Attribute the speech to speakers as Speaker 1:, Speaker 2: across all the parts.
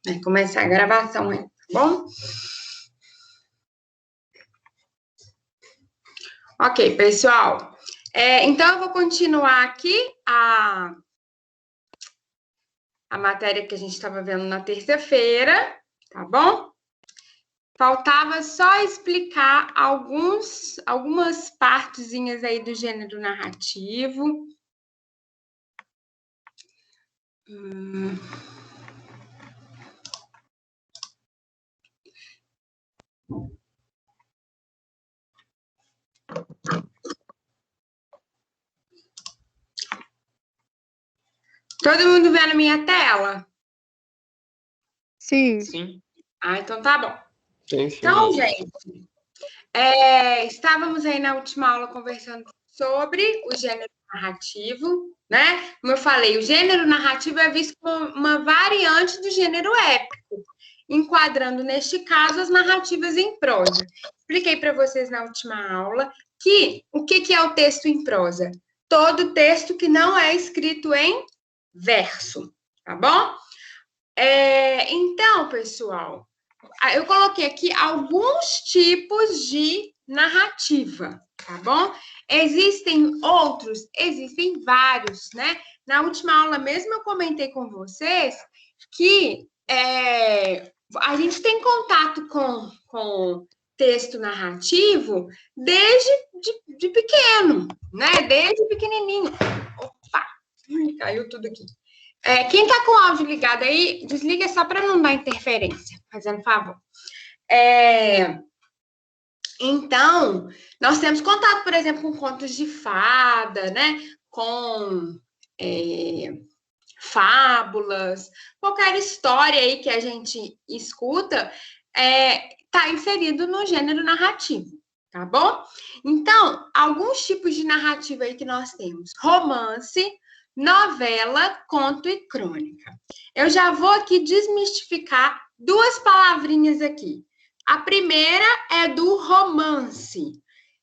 Speaker 1: Vai começar a gravação aí, tá bom? Ok, pessoal. Então, eu vou continuar aqui a matéria que a gente estava vendo na terça-feira, tá bom? Faltava só explicar algumas partezinhas aí do gênero narrativo. Todo mundo vendo minha tela?
Speaker 2: Sim.
Speaker 3: Sim.
Speaker 1: Então tá bom.
Speaker 3: Sim.
Speaker 1: Então, gente, estávamos aí na última aula conversando sobre o gênero narrativo, né? Como eu falei, o gênero narrativo é visto como uma variante do gênero épico, enquadrando, neste caso, as narrativas em prosa. Expliquei para vocês na última aula que o que é o texto em prosa? Todo texto que não é escrito em verso, tá bom? Então, pessoal, eu coloquei aqui alguns tipos de narrativa, tá bom? Existem outros? Existem vários, né? Na última aula mesmo eu comentei com vocês que a gente tem contato com texto narrativo desde de pequeno, né? Desde pequenininho. Opa, caiu tudo aqui. Quem está com o áudio ligado aí, desliga só para não dar interferência, fazendo favor. Então, nós temos contato, por exemplo, com contos de fada, né? Com fábulas, qualquer história aí que a gente escuta está inserido no gênero narrativo, tá bom? Então, alguns tipos de narrativa aí que nós temos: romance, novela, conto e crônica. Eu já vou aqui desmistificar duas palavrinhas aqui. A primeira é do romance,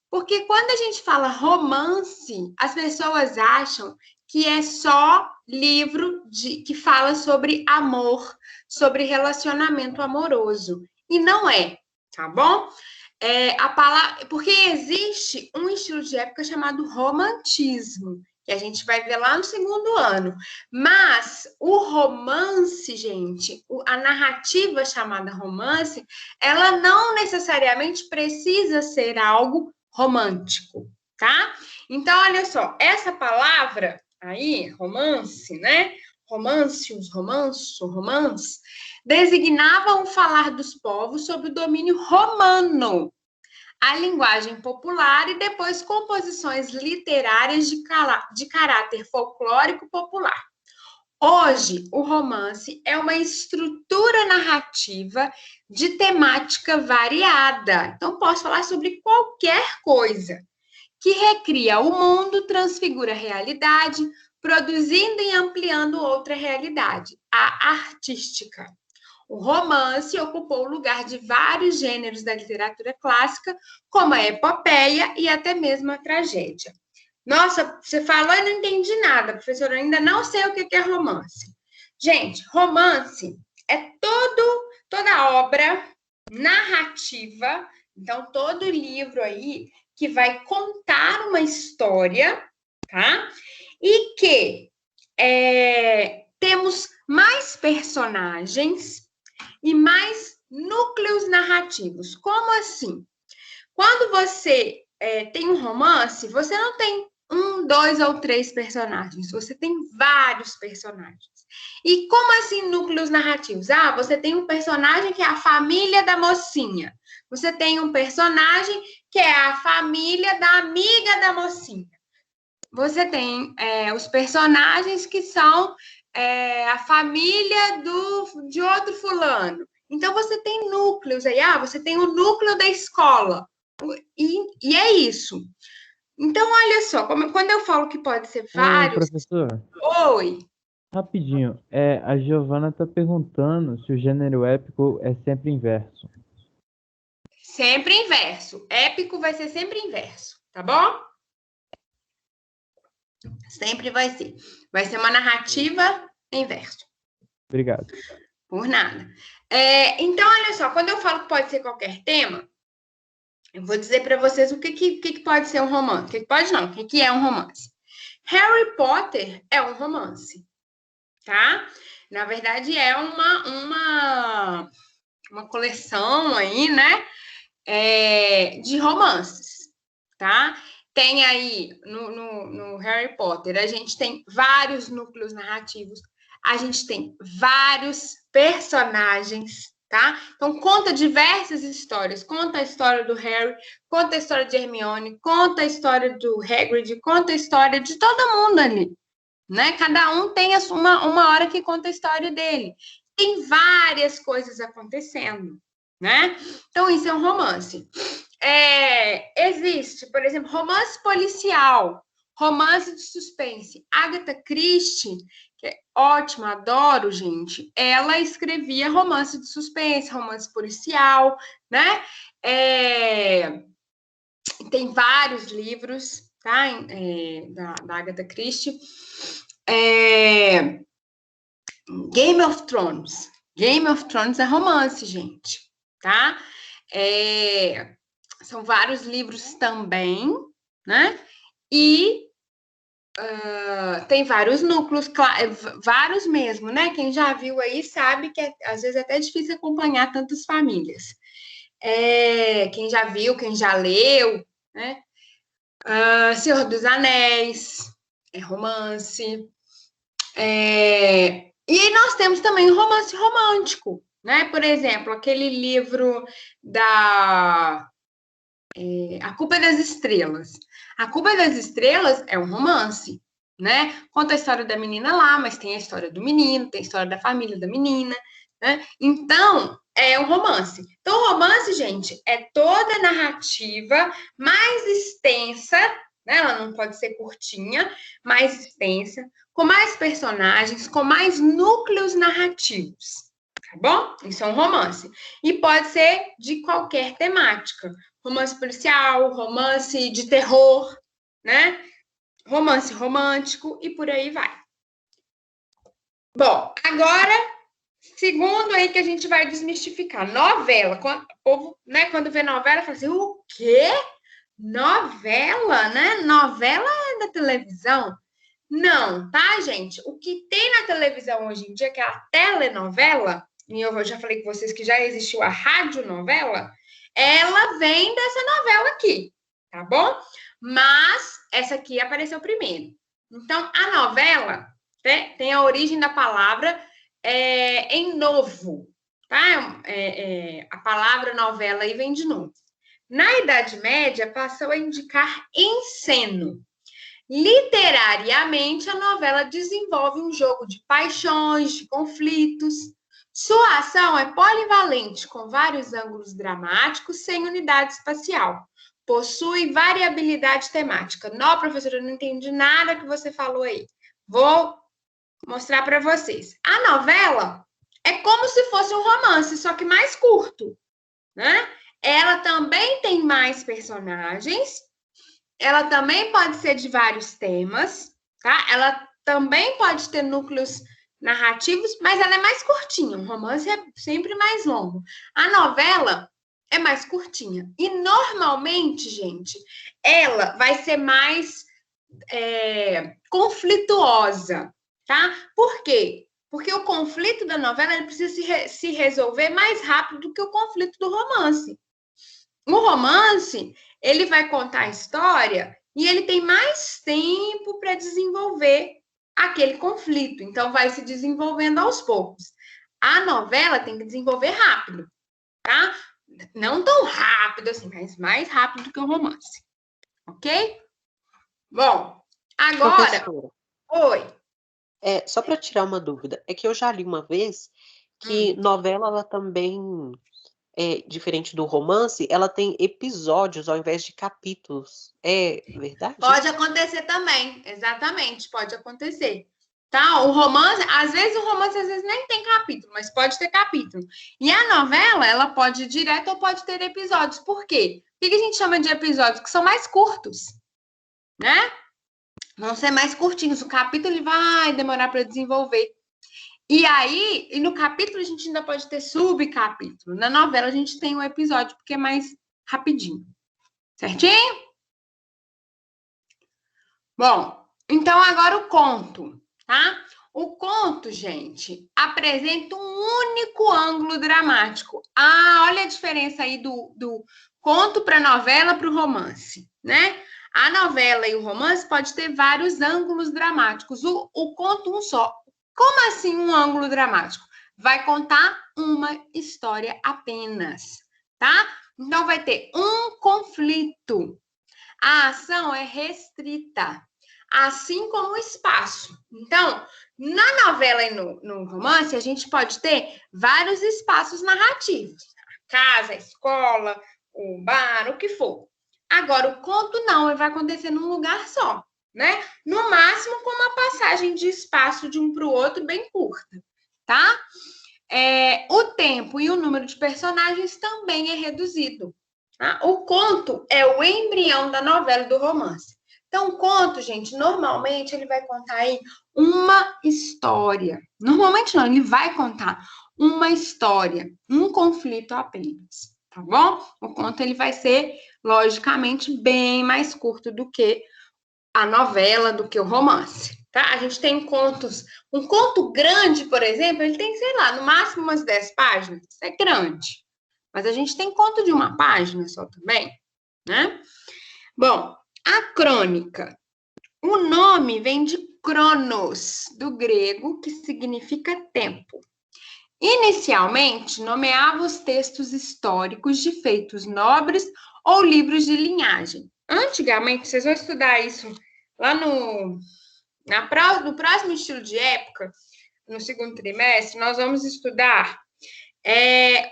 Speaker 1: porque quando a gente fala romance, as pessoas acham que é só livro que fala sobre amor, sobre relacionamento amoroso. E não é, tá bom? Porque existe um estilo de época chamado romantismo, que a gente vai ver lá no segundo ano. Mas o romance, gente, a narrativa chamada romance, ela não necessariamente precisa ser algo romântico, tá? Então, olha só, essa palavra aí, romance, né? Romancios, romanço, romance, designavam o falar dos povos sob o domínio romano, a linguagem popular e depois composições literárias de caráter folclórico popular. Hoje, o romance é uma estrutura narrativa de temática variada. Então, posso falar sobre qualquer coisa que recria o mundo, transfigura a realidade, produzindo e ampliando outra realidade, a artística. O romance ocupou o lugar de vários gêneros da literatura clássica, como a epopeia e até mesmo a tragédia. Nossa, você falou e não entendi nada, professora, eu ainda não sei o que é romance. Gente, romance é toda obra narrativa, então todo livro aí que vai contar uma história, tá? E que temos mais personagens e mais núcleos narrativos. Como assim? Quando você tem um romance, você não tem 1, 2 ou 3 personagens, você tem vários personagens. E como assim núcleos narrativos? Você tem um personagem que é a família da mocinha. Você tem um personagem que é a família da amiga da mocinha. Você tem os personagens que são a família de outro fulano. Então, você tem núcleos aí. Você tem o núcleo da escola. E é isso. Então, olha só, quando eu falo que pode ser vários...
Speaker 4: Professor,
Speaker 1: Oi.
Speaker 4: rapidinho. A Giovana tá perguntando se o gênero épico é sempre inverso.
Speaker 1: Sempre inverso. Épico vai ser sempre inverso, tá bom? Sempre vai ser. Vai ser uma narrativa inverso.
Speaker 4: Obrigado.
Speaker 1: Por nada. Então, olha só, quando eu falo que pode ser qualquer tema, eu vou dizer para vocês o que pode ser um romance. O que pode não, o que é um romance. Harry Potter é um romance, tá? Na verdade, é uma coleção aí, né? De romances, tá? Tem aí, no Harry Potter, a gente tem vários núcleos narrativos, a gente tem vários personagens, tá? Então, conta diversas histórias. Conta a história do Harry, conta a história de Hermione, conta a história do Hagrid, conta a história de todo mundo ali, né? Cada um tem uma hora que conta a história dele. Tem várias coisas acontecendo, né? Então, isso é um romance. Existe, por exemplo, romance policial, romance de suspense. Agatha Christie, que é ótima, adoro, gente. Ela escrevia romance de suspense, romance policial, né? Tem vários livros, tá? Da Agatha Christie. Game of Thrones. Game of Thrones é romance, gente, tá? São vários livros também, né? E tem vários núcleos, vários mesmo, né? Quem já viu aí sabe que às vezes é até difícil acompanhar tantas famílias. Quem já viu, quem já leu, né? Senhor dos Anéis, é romance. E nós temos também o romance romântico, né? Por exemplo, aquele livro da A Culpa é das Estrelas. A Culpa é das Estrelas é um romance, né? Conta a história da menina lá, mas tem a história do menino, tem a história da família da menina, né? Então, é um romance. Então, o romance, gente, é toda a narrativa mais extensa, né? Ela não pode ser curtinha, mais extensa, com mais personagens, com mais núcleos narrativos, tá bom? Isso é um romance. E pode ser de qualquer temática. Romance policial, romance de terror, né? Romance romântico e por aí vai. Bom, agora, segundo aí que a gente vai desmistificar. Novela. Quando, o povo, né, quando vê novela, fala assim, o quê? Novela, né? Novela é da televisão? Não, tá, gente? O que tem na televisão hoje em dia, que é a telenovela, e eu já falei com vocês que já existiu a radionovela, ela vem dessa novela aqui, tá bom? Mas essa aqui apareceu primeiro. Então, a novela, né, tem a origem da palavra em novo, tá? A palavra novela aí vem de novo. Na Idade Média, passou a indicar enceno. Literariamente, a novela desenvolve um jogo de paixões, de conflitos. Sua ação é polivalente, com vários ângulos dramáticos, sem unidade espacial. Possui variabilidade temática. Não, professora, eu não entendi nada que você falou aí. Vou mostrar para vocês. A novela é como se fosse um romance, só que mais curto, né? Ela também tem mais personagens. Ela também pode ser de vários temas, tá? Ela também pode ter núcleos narrativos, mas ela é mais curtinha. O romance é sempre mais longo. A novela é mais curtinha. E normalmente, gente, ela vai ser mais conflituosa, tá? Por quê? Porque o conflito da novela ele precisa se resolver mais rápido do que o conflito do romance. O romance, ele vai contar a história e ele tem mais tempo para desenvolver aquele conflito. Então, vai se desenvolvendo aos poucos. A novela tem que desenvolver rápido, tá? Não tão rápido assim, mas mais rápido do que o romance. Ok? Bom, agora...
Speaker 2: Professora,
Speaker 1: Oi.
Speaker 2: só para tirar uma dúvida, é que eu já li uma vez que novela, ela também, diferente do romance, ela tem episódios ao invés de capítulos. É verdade?
Speaker 1: Pode acontecer também, exatamente, pode acontecer. Tá? O romance, às vezes nem tem capítulo, mas pode ter capítulo. E a novela, ela pode ir direto ou pode ter episódios. Por quê? Por que a gente chama de episódios? Que são mais curtos, né? Vão ser mais curtinhos. O capítulo ele vai demorar para desenvolver. E aí, no capítulo a gente ainda pode ter subcapítulo. Na novela a gente tem um episódio, porque é mais rapidinho. Certinho? Bom, então agora o conto, tá? O conto, gente, apresenta um único ângulo dramático. Ah, olha a diferença aí do conto para novela para o romance, né? A novela e o romance pode ter vários ângulos dramáticos. O conto um só. Como assim um ângulo dramático? Vai contar uma história apenas, tá? Então vai ter um conflito. A ação é restrita, assim como o espaço. Então, na novela e no romance, a gente pode ter vários espaços narrativos. A casa, a escola, o bar, o que for. Agora, o conto não, ele vai acontecer num lugar só, né? No máximo, com uma passagem de espaço de um para o outro bem curta, tá? O tempo e o número de personagens também é reduzido. Tá? O conto é o embrião da novela e do romance. Então, o conto, gente, normalmente ele vai contar aí uma história. Normalmente não, ele vai contar uma história, um conflito apenas, tá bom? O conto ele vai ser, logicamente, bem mais curto do que a novela, do que o romance, tá? A gente tem contos, um conto grande, por exemplo, ele tem, sei lá, no máximo umas 10 páginas, isso é grande. Mas a gente tem conto de uma página só também, né? Bom, a crônica. O nome vem de cronos, do grego, que significa tempo. Inicialmente, nomeava os textos históricos de feitos nobres ou livros de linhagem. Antigamente, vocês vão estudar isso lá no próximo estilo de época, no segundo trimestre, nós vamos estudar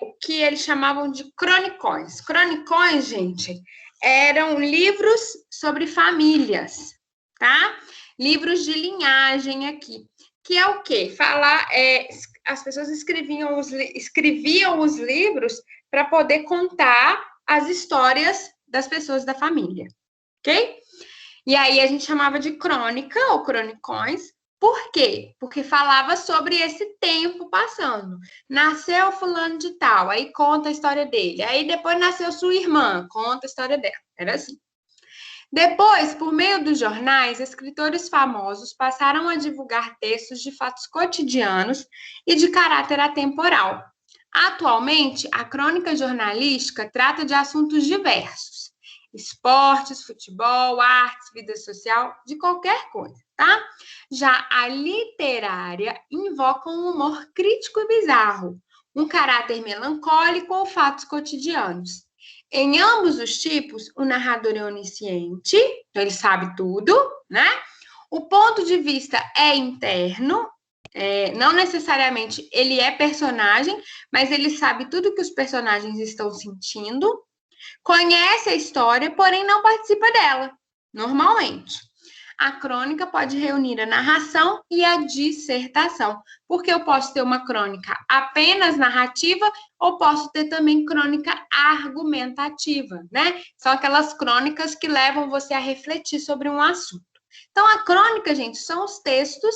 Speaker 1: o que eles chamavam de cronicões. Cronicões, gente, eram livros sobre famílias, tá? Livros de linhagem aqui. Que é o quê? As pessoas escreviam os livros para poder contar as histórias das pessoas da família, ok? E aí a gente chamava de crônica ou cronicões. Por quê? Porque falava sobre esse tempo passando. Nasceu fulano de tal, aí conta a história dele. Aí depois nasceu sua irmã, conta a história dela. Era assim. Depois, por meio dos jornais, escritores famosos passaram a divulgar textos de fatos cotidianos e de caráter atemporal. Atualmente, a crônica jornalística trata de assuntos diversos: esportes, futebol, artes, vida social, de qualquer coisa, tá? Já a literária invoca um humor crítico e bizarro, um caráter melancólico ou fatos cotidianos. Em ambos os tipos, o narrador é onisciente, então ele sabe tudo, né? O ponto de vista é interno, não necessariamente ele é personagem, mas ele sabe tudo que os personagens estão sentindo, conhece a história, porém não participa dela, normalmente. A crônica pode reunir a narração e a dissertação, porque eu posso ter uma crônica apenas narrativa ou posso ter também crônica argumentativa, né? São aquelas crônicas que levam você a refletir sobre um assunto. Então, a crônica, gente, são os textos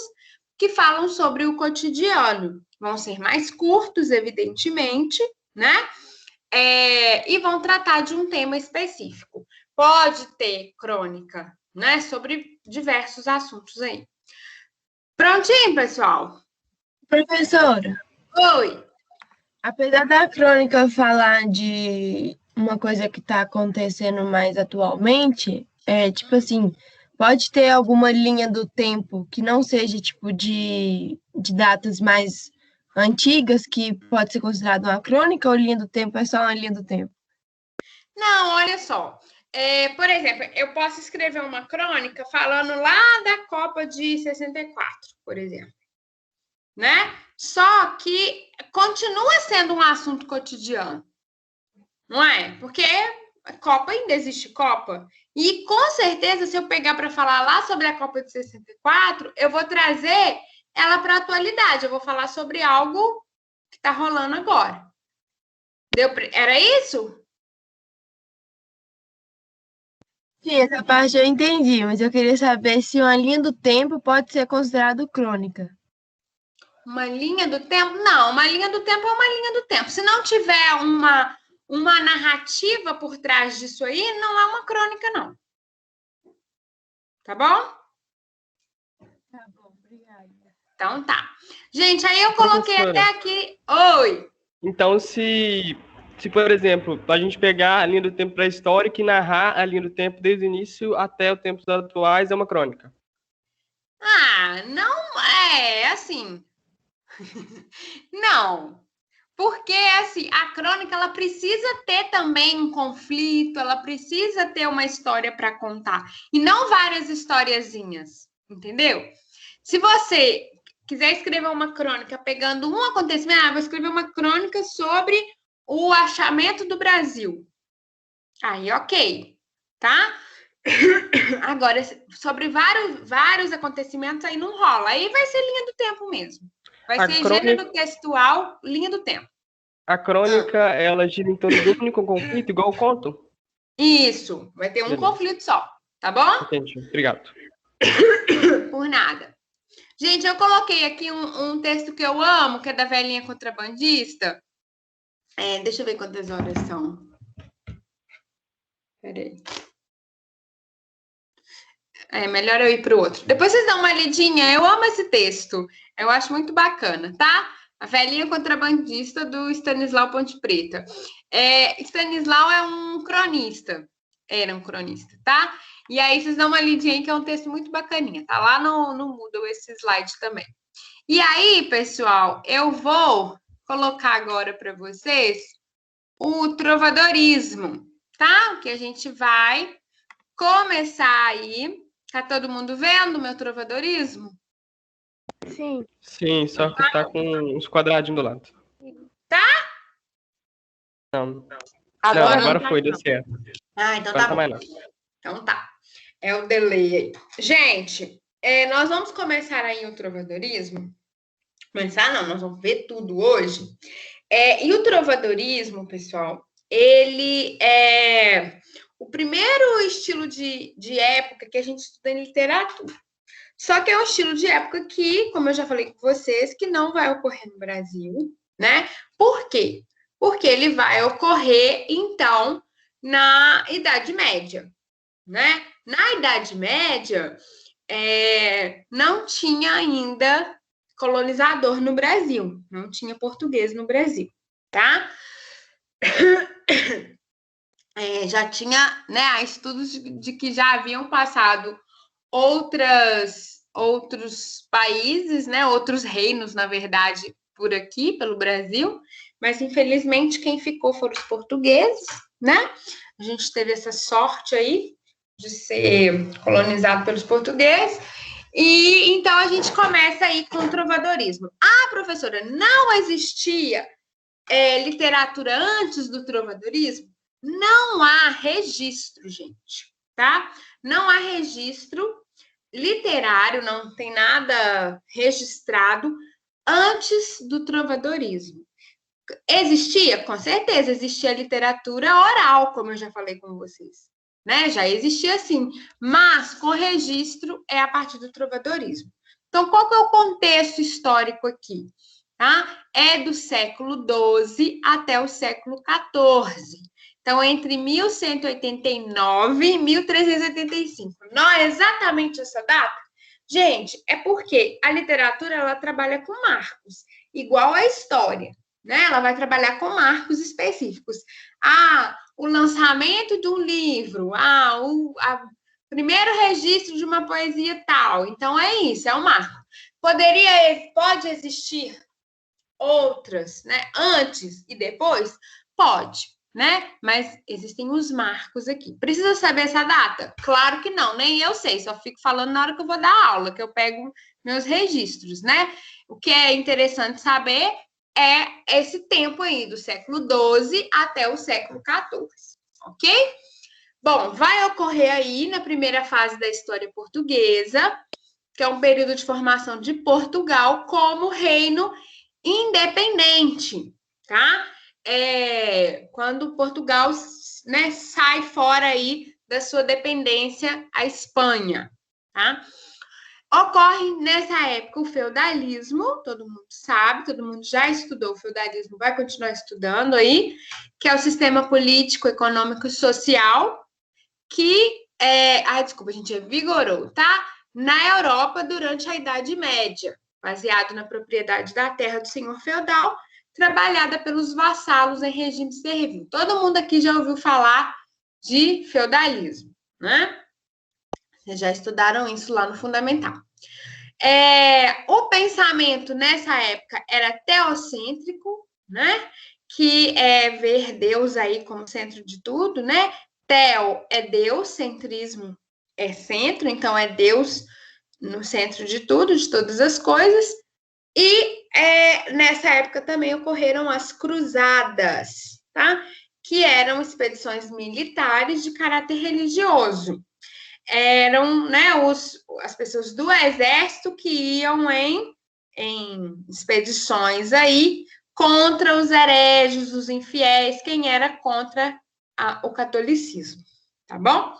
Speaker 1: que falam sobre o cotidiano. Vão ser mais curtos, evidentemente, né? E vão tratar de um tema específico. Pode ter crônica, né, sobre diversos assuntos aí. Prontinho, pessoal?
Speaker 3: Professora,
Speaker 1: Oi.
Speaker 3: apesar da crônica falar de uma coisa que está acontecendo mais atualmente, tipo assim, pode ter alguma linha do tempo que não seja tipo de datas mais antigas que pode ser considerada uma crônica ou linha do tempo é só uma linha do tempo?
Speaker 1: Não, olha só. Por exemplo, eu posso escrever uma crônica falando lá da Copa de 64, por exemplo, né? Só que continua sendo um assunto cotidiano, não é? Porque a Copa ainda existe Copa. E com certeza, se eu pegar para falar lá sobre a Copa de 64, eu vou trazer ela para a atualidade. Eu vou falar sobre algo que está rolando agora. Era isso?
Speaker 3: Sim, essa parte eu entendi, mas eu queria saber se uma linha do tempo pode ser considerado crônica.
Speaker 1: Uma linha do tempo? Não, uma linha do tempo é uma linha do tempo. Se não tiver uma narrativa por trás disso aí, não é uma crônica, não. Tá bom?
Speaker 3: Tá bom, obrigada.
Speaker 1: Então tá. Gente, aí eu coloquei até aqui. Oi!
Speaker 5: Então, se, por exemplo, a gente pegar a linha do tempo pré-histórica e narrar a linha do tempo desde o início até os tempos atuais, é uma crônica.
Speaker 1: Ah, não é assim. Não. Porque, assim, a crônica, ela precisa ter também um conflito, ela precisa ter uma história para contar. E não várias historiazinhas, entendeu? Se você quiser escrever uma crônica pegando um acontecimento, vou escrever uma crônica sobre o achamento do Brasil. Aí, ok, tá? Agora, sobre vários acontecimentos, aí não rola. Aí vai ser linha do tempo mesmo. Vai ser gênero textual, linha do tempo.
Speaker 5: A crônica, ela gira em torno de um único conflito, igual o conto?
Speaker 1: Isso, vai ter um conflito só, tá bom?
Speaker 5: Entendi, obrigado.
Speaker 1: Por nada. Gente, eu coloquei aqui um texto que eu amo, que é da velhinha contrabandista. Deixa eu ver quantas horas são. Peraí. Melhor eu ir para o outro. Depois vocês dão uma lidinha. Eu amo esse texto. Eu acho muito bacana, tá? A velhinha contrabandista do Stanislau Ponte Preta. Stanislau é um cronista. Era um cronista, tá? E aí vocês dão uma lidinha aí, que é um texto muito bacaninha. Tá lá no Moodle esse slide também. E aí, pessoal, eu vou colocar agora para vocês o trovadorismo, tá? Que a gente vai começar aí. Tá todo mundo vendo o meu trovadorismo?
Speaker 3: Sim.
Speaker 5: Sim, só que tá com uns quadradinhos do lado.
Speaker 1: Tá?
Speaker 5: Não.
Speaker 1: Agora
Speaker 5: Não, foi, deu certo.
Speaker 1: Então
Speaker 5: Agora
Speaker 1: tá
Speaker 5: tá
Speaker 1: bom.
Speaker 5: mais não.
Speaker 1: Então tá. É o delay aí. Gente, nós vamos começar aí o trovadorismo. Começar não, nós vamos ver tudo hoje. E o trovadorismo, pessoal, ele é o primeiro estilo de época que a gente estuda em literatura. Só que é um estilo de época que, como eu já falei com vocês, que não vai ocorrer no Brasil, né? Por quê? Porque ele vai ocorrer, então, na Idade Média, né? Na Idade Média, não tinha ainda colonizador no Brasil, não tinha português no Brasil, tá? Já tinha, né, estudos de que já haviam passado outros países, né, outros reinos, na verdade, por aqui, pelo Brasil, mas infelizmente quem ficou foram os portugueses, né? A gente teve essa sorte aí de ser colonizado pelos portugueses. E então a gente começa aí com o trovadorismo. Professora, não existia literatura antes do trovadorismo? Não há registro, gente, tá? Não há registro literário, não tem nada registrado antes do trovadorismo. Existia? Com certeza, existia literatura oral, como eu já falei com vocês, né? Já existia sim, mas com registro é a partir do trovadorismo. Então, qual que é o contexto histórico aqui? Tá? É do século XII até o século XIV. Então, entre 1189 e 1385. Não é exatamente essa data? Gente, é porque a literatura ela trabalha com marcos, igual a história, né? Ela vai trabalhar com marcos específicos. O lançamento de um livro, o primeiro registro de uma poesia tal. Então, é isso, é um marco. Pode existir outras, né? Antes e depois? Pode, né? Mas existem os marcos aqui. Precisa saber essa data? Claro que não, nem eu sei, só fico falando na hora que eu vou dar aula, que eu pego meus registros, né? O que é interessante saber é esse tempo aí, do século XII até o século XIV, ok? Bom, vai ocorrer aí na primeira fase da história portuguesa, que é um período de formação de Portugal como reino independente, tá? Quando Portugal, né, sai fora aí da sua dependência à Espanha, tá? Ocorre nessa época o feudalismo, todo mundo sabe, todo mundo já estudou o feudalismo, vai continuar estudando aí, que é o sistema político, econômico e social que, desculpa, a gente vigorou, tá? Na Europa durante a Idade Média, baseado na propriedade da terra do senhor feudal, trabalhada pelos vassalos em regime servil. Todo mundo aqui já ouviu falar de feudalismo, né? Vocês já estudaram isso lá no Fundamental. O pensamento nessa época era teocêntrico, né? Que é ver Deus aí como centro de tudo, né? Teo é Deus, centrismo é centro, então é Deus no centro de tudo, de todas as coisas. E nessa época também ocorreram as cruzadas, tá? Que eram expedições militares de caráter religioso. Eram, né, as pessoas do exército que iam em expedições aí contra os hereges, os infiéis, quem era contra o catolicismo, tá bom?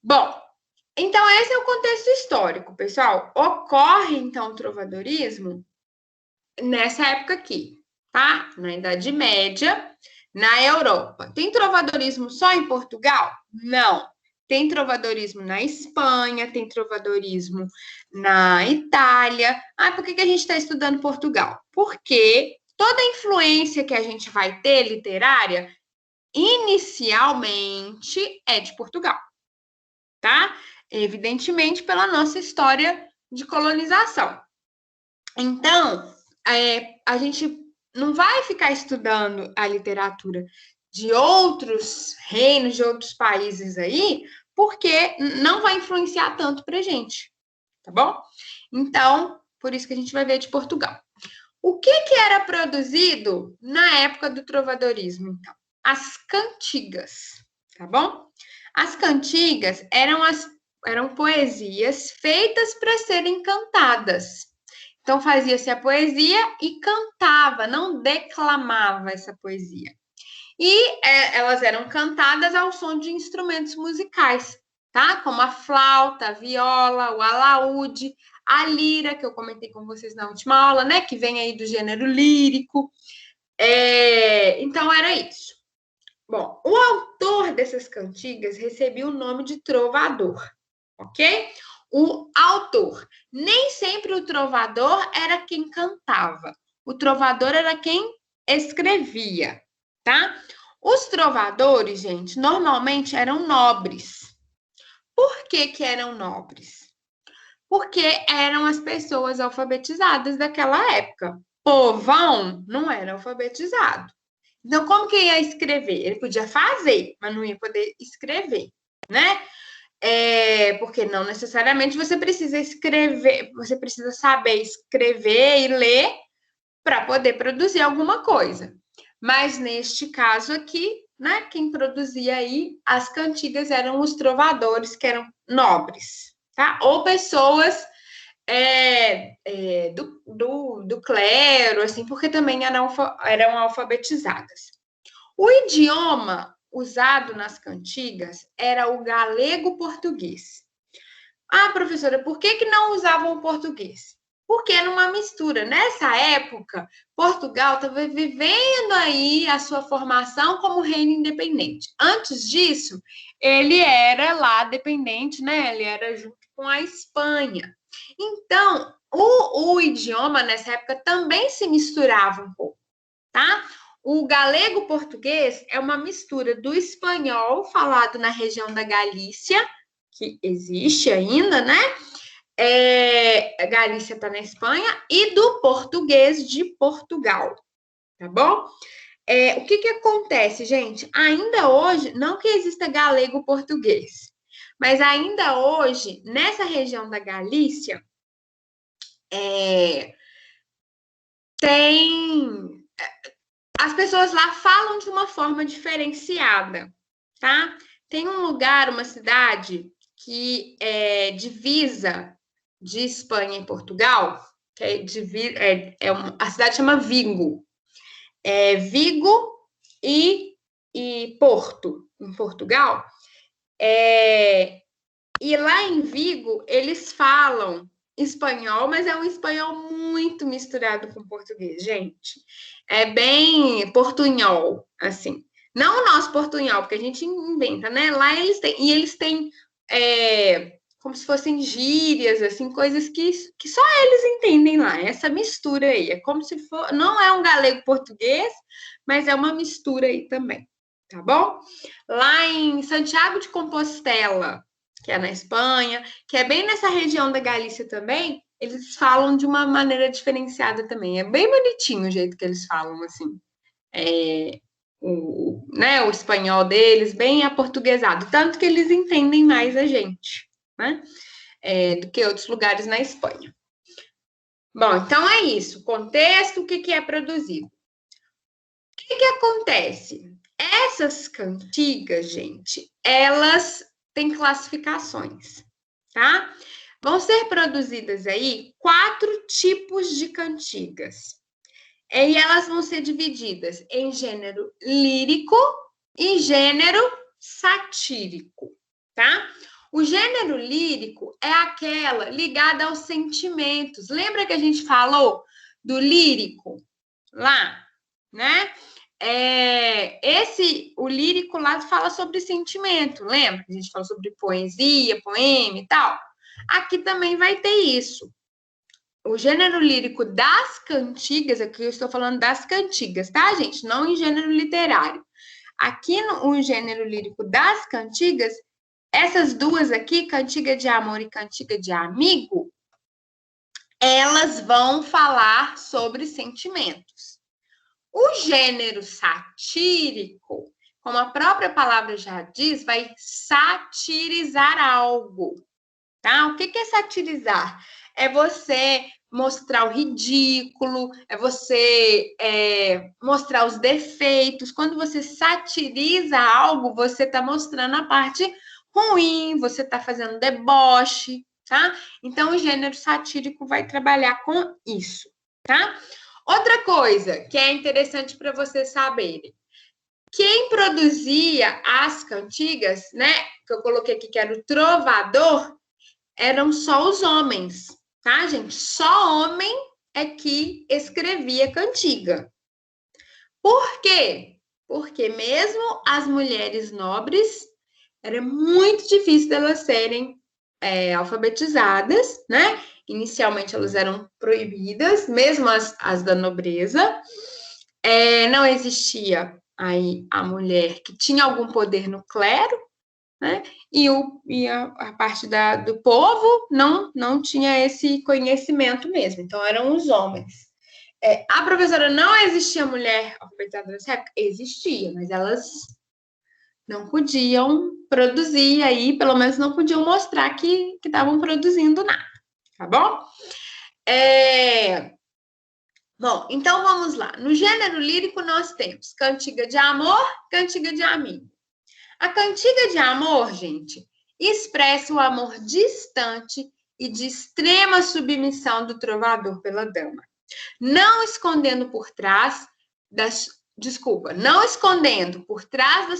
Speaker 1: Bom, então esse é o contexto histórico, pessoal. Ocorre, então, o trovadorismo nessa época aqui, tá? Na Idade Média, na Europa. Tem trovadorismo só em Portugal? Não. Tem trovadorismo na Espanha, tem trovadorismo na Itália. Por que a gente está estudando Portugal? Porque toda a influência que a gente vai ter literária, inicialmente, é de Portugal, tá? Evidentemente, pela nossa história de colonização. Então, a gente não vai ficar estudando a literatura de outros reinos, de outros países aí, porque não vai influenciar tanto pra gente, tá bom? Então, por isso que a gente vai ver de Portugal. O que era produzido na época do trovadorismo, então? As cantigas, tá bom? As cantigas eram poesias feitas para serem cantadas. Então, fazia-se a poesia e cantava, não declamava essa poesia. E elas eram cantadas ao som de instrumentos musicais, tá? Como a flauta, a viola, o alaúde, a lira, que eu comentei com vocês na última aula, né? Que vem aí do gênero lírico. Então, era isso. Bom, o autor dessas cantigas recebia o nome de trovador, ok? O autor. Nem sempre o trovador era quem cantava. O trovador era quem escrevia, tá? Os trovadores, gente, normalmente eram nobres. Por que eram nobres? Porque eram as pessoas alfabetizadas daquela época. Povão não era alfabetizado. Então, como que ia escrever? Ele podia fazer, mas não ia poder escrever, né? Porque não necessariamente você precisa escrever, você precisa saber escrever e ler para poder produzir alguma coisa. Mas neste caso aqui, né, quem produzia aí as cantigas eram os trovadores, que eram nobres, tá? Ou pessoas do clero, assim, porque também eram alfabetizadas. O idioma usado nas cantigas era o galego-português. Professora, por que não usavam o português? Porque era uma mistura. Nessa época, Portugal estava vivendo aí a sua formação como reino independente. Antes disso, ele era lá dependente, né? Ele era junto com a Espanha. Então, o idioma nessa época também se misturava um pouco, tá? O galego-português é uma mistura do espanhol falado na região da Galícia, que existe ainda, né? A Galícia está na Espanha, e do português de Portugal, tá bom? O que acontece, gente? Ainda hoje, não que exista galego-português, mas ainda hoje, nessa região da Galícia, as pessoas lá falam de uma forma diferenciada, tá? Tem um lugar, uma cidade que é divisa de Espanha e Portugal, que a cidade chama Vigo. Vigo e Porto, em Portugal. E lá em Vigo, eles falam espanhol, mas é um espanhol muito misturado com português, gente. É bem portunhol, assim. Não o nosso portunhol, porque a gente inventa, né? Lá eles têm como se fossem gírias, assim, coisas que só eles entendem lá. Essa mistura aí. É como se for. Não é um galego português, mas é uma mistura aí também. Tá bom? Lá em Santiago de Compostela, que é na Espanha, que é bem nessa região da Galícia também, eles falam de uma maneira diferenciada também. É bem bonitinho o jeito que eles falam, assim. O espanhol deles, bem aportuguesado. Tanto que eles entendem mais a gente, né? Do que outros lugares na Espanha. Bom, então é isso. Contexto, o que é produzido. O que acontece? Essas cantigas, gente, elas têm classificações, tá? Vão ser produzidas aí 4 tipos de cantigas. E elas vão ser divididas em gênero lírico e gênero satírico, tá? O gênero lírico é aquela ligada aos sentimentos. Lembra que a gente falou do lírico lá, né? O lírico lá fala sobre sentimento, lembra? A gente falou sobre poesia, poema e tal. Aqui também vai ter isso. O gênero lírico das cantigas, aqui eu estou falando das cantigas, tá, gente? Não em gênero literário. Aqui no gênero lírico das cantigas, essas duas aqui, cantiga de amor e cantiga de amigo, elas vão falar sobre sentimentos. O gênero satírico, como a própria palavra já diz, vai satirizar algo, tá? O que é satirizar? É você mostrar o ridículo, é você mostrar os defeitos. Quando você satiriza algo, você está mostrando a parte ruim, você está fazendo deboche, tá? Então, o gênero satírico vai trabalhar com isso, tá? Outra coisa que é interessante para vocês saberem. Quem produzia as cantigas, né? Que eu coloquei aqui que era o trovador, eram só os homens, tá, gente? Só homem é que escrevia cantiga. Por quê? Porque mesmo as mulheres nobres, era muito difícil delas serem alfabetizadas, né? Inicialmente elas eram proibidas, mesmo as da nobreza. Não existia aí a mulher que tinha algum poder no clero, né? E a parte do povo não tinha esse conhecimento mesmo, então eram os homens. A professora, não existia mulher alfabetizada nessa época? Existia, mas elas não podiam produzir aí, pelo menos não podiam mostrar que estavam produzindo nada, tá bom? Bom, então vamos lá. No gênero lírico nós temos cantiga de amor, cantiga de amigo. A cantiga de amor, gente, expressa o amor distante e de extrema submissão do trovador pela dama, não escondendo por trás das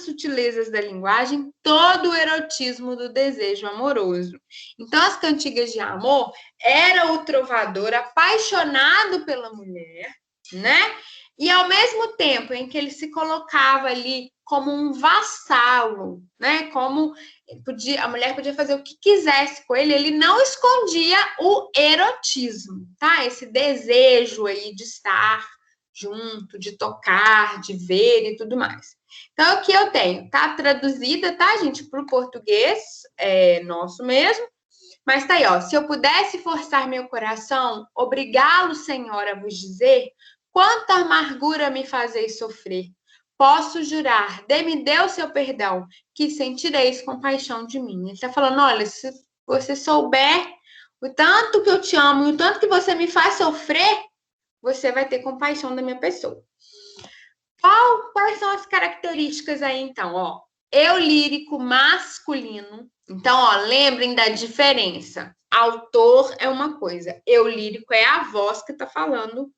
Speaker 1: sutilezas da linguagem todo o erotismo do desejo amoroso. Então, as cantigas de amor era o trovador apaixonado pela mulher, né? E ao mesmo tempo em que ele se colocava ali como um vassalo, né? Como a mulher podia fazer o que quisesse com ele, ele não escondia o erotismo, tá? Esse desejo aí de estar junto, de tocar, de ver e tudo mais. Então, aqui eu tenho, tá traduzida, tá, gente, para o português nosso mesmo, mas tá aí, ó. Se eu pudesse forçar meu coração, obrigá-lo, Senhor, a vos dizer quanta amargura me fazeis sofrer. Posso jurar, dê-me Deus seu perdão, que sentireis compaixão de mim. Ele está falando, olha, se você souber o tanto que eu te amo e o tanto que você me faz sofrer, você vai ter compaixão da minha pessoa. Quais são as características aí, então? Ó, eu lírico masculino. Então, ó, lembrem da diferença. Autor é uma coisa, eu lírico é a voz que está falando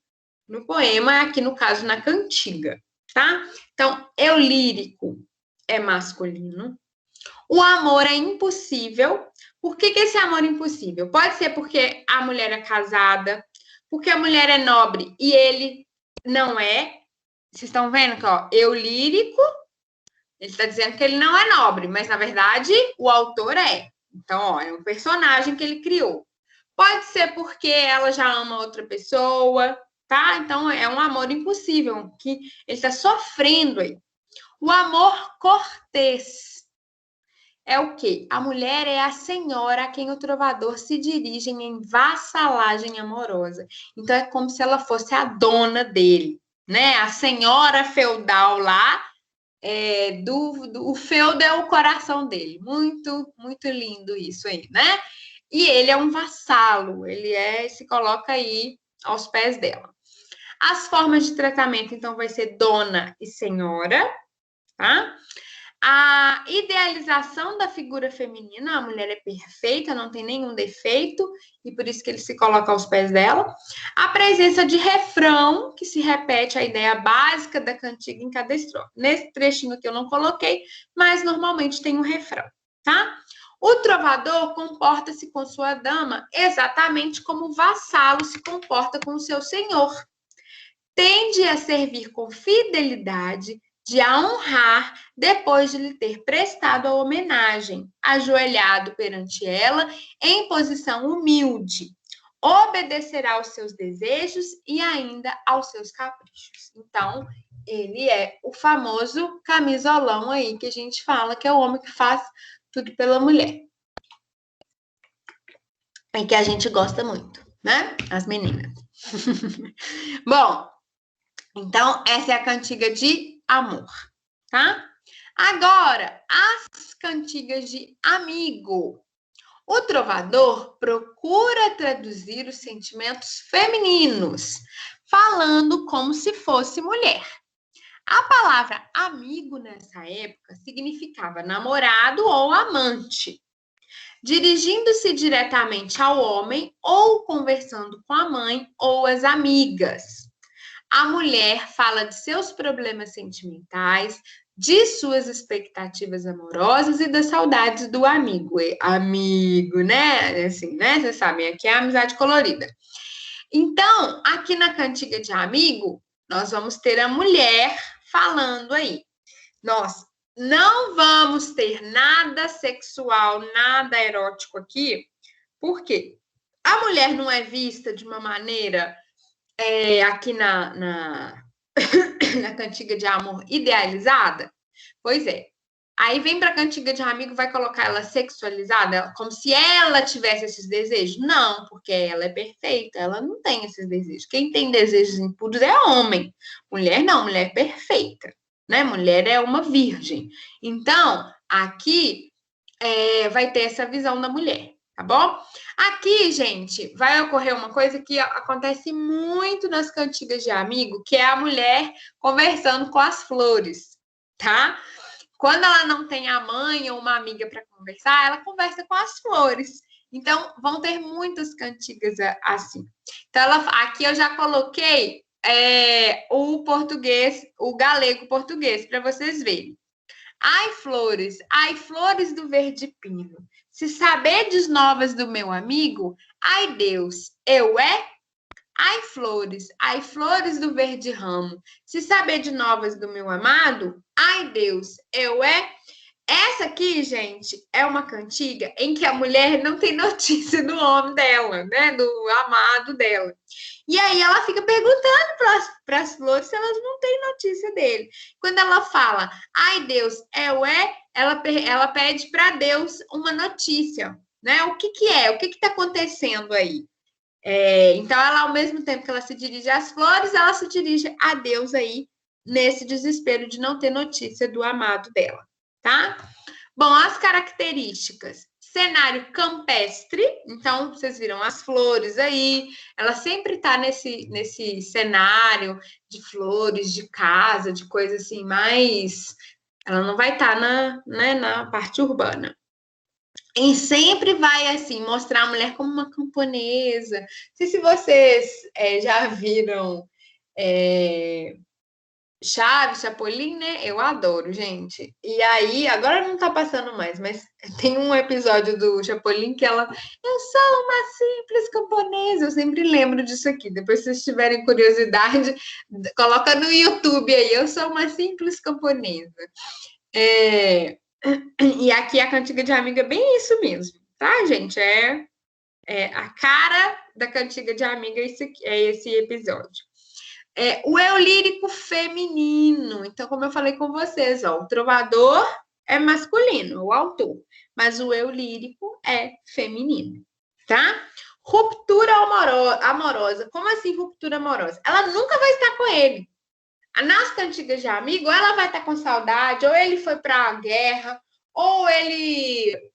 Speaker 1: no poema, aqui no caso na cantiga, tá? Então, eu lírico é masculino. O amor é impossível, Por que esse amor impossível? Pode ser porque a mulher é casada, porque a mulher é nobre e ele não é. Vocês estão vendo que, ó, eu lírico, ele está dizendo que ele não é nobre, mas, na verdade, o autor é. Então, ó, é um personagem que ele criou. Pode ser porque ela já ama outra pessoa, tá? Então, é um amor impossível, que ele está sofrendo aí. O amor cortês é o quê? A mulher é a senhora a quem o trovador se dirige em vassalagem amorosa. Então, é como se ela fosse a dona dele, né? A senhora feudal lá, o feudo é o coração dele. Muito, muito lindo isso aí, né? E ele é um vassalo, ele se coloca aí aos pés dela. As formas de tratamento, então, vai ser dona e senhora, tá? A idealização da figura feminina, a mulher é perfeita, não tem nenhum defeito, e por isso que ele se coloca aos pés dela. A presença de refrão, que se repete a ideia básica da cantiga em cada estrofe. Nesse trechinho aqui eu não coloquei, mas normalmente tem um refrão, tá? O trovador comporta-se com sua dama exatamente como o vassalo se comporta com o seu senhor. Tende a servir com fidelidade, de a honrar depois de lhe ter prestado a homenagem, ajoelhado perante ela em posição humilde. Obedecerá aos seus desejos e ainda aos seus caprichos. Então, ele é o famoso camisolão aí que a gente fala, que é o homem que faz tudo pela mulher. E que a gente gosta muito, né? As meninas. Bom, então essa é a cantiga de amor, tá? Agora, as cantigas de amigo. O trovador procura traduzir os sentimentos femininos, falando como se fosse mulher. A palavra amigo nessa época significava namorado ou amante, dirigindo-se diretamente ao homem ou conversando com a mãe ou as amigas. A mulher fala de seus problemas sentimentais, de suas expectativas amorosas e das saudades do amigo. Amigo, né? Assim, né? Vocês sabem, aqui é a amizade colorida. Então, aqui na cantiga de amigo, nós vamos ter a mulher falando aí. Nós não vamos ter nada sexual, nada erótico aqui. Por quê? A mulher não é vista de uma maneira aqui na cantiga de amor idealizada? Pois é. Aí vem para a cantiga de amigo, vai colocar ela sexualizada, como se ela tivesse esses desejos? Não, porque ela é perfeita, ela não tem esses desejos. Quem tem desejos impuros é homem. Mulher não, mulher é perfeita, né? Mulher é uma virgem. Então, aqui vai ter essa visão da mulher, tá bom? Aqui, gente, vai ocorrer uma coisa que acontece muito nas cantigas de amigo, que é a mulher conversando com as flores, tá? Quando ela não tem a mãe ou uma amiga para conversar, ela conversa com as flores. Então, vão ter muitas cantigas assim. Então, aqui eu já coloquei o português, o galego português, para vocês verem. Ai, flores do verde pino. Se sabedes novas do meu amigo, ai, Deus, eu é? Ai, flores do verde ramo. Se sabedes novas do meu amado, ai, Deus, eu é? Essa aqui, gente, é uma cantiga em que a mulher não tem notícia do homem dela, né? Do amado dela. E aí ela fica perguntando para as flores se elas não têm notícia dele. Quando ela fala, ai Deus, eu é, ela pede para Deus uma notícia, né? O que é? O que está acontecendo aí? Então, ela, ao mesmo tempo que ela se dirige às flores, ela se dirige a Deus aí, nesse desespero de não ter notícia do amado dela, tá? Bom, as características. Cenário campestre, então, vocês viram as flores aí, ela sempre tá nesse cenário de flores, de casa, de coisa assim, mais... Ela não vai estar na parte urbana. E sempre vai, assim, mostrar a mulher como uma camponesa. Não sei se vocês já viram Chaves, Chapolin, né? Eu adoro, gente. E aí, agora não tá passando mais, mas tem um episódio do Chapolin que ela... Eu sou uma simples camponesa. Eu sempre lembro disso aqui. Depois, se vocês tiverem curiosidade, coloca no YouTube aí. Eu sou uma simples camponesa. E aqui a Cantiga de Amiga é bem isso mesmo, tá, gente? É a cara da Cantiga de Amiga é esse episódio. O eu lírico feminino. Então, como eu falei com vocês, ó, o trovador é masculino, o autor, mas o eu lírico é feminino, tá? Ruptura amorosa. Como assim ruptura amorosa? Ela nunca vai estar com ele. Nas cantigas de amigo, ela vai estar com saudade, ou ele foi para a guerra, ou ele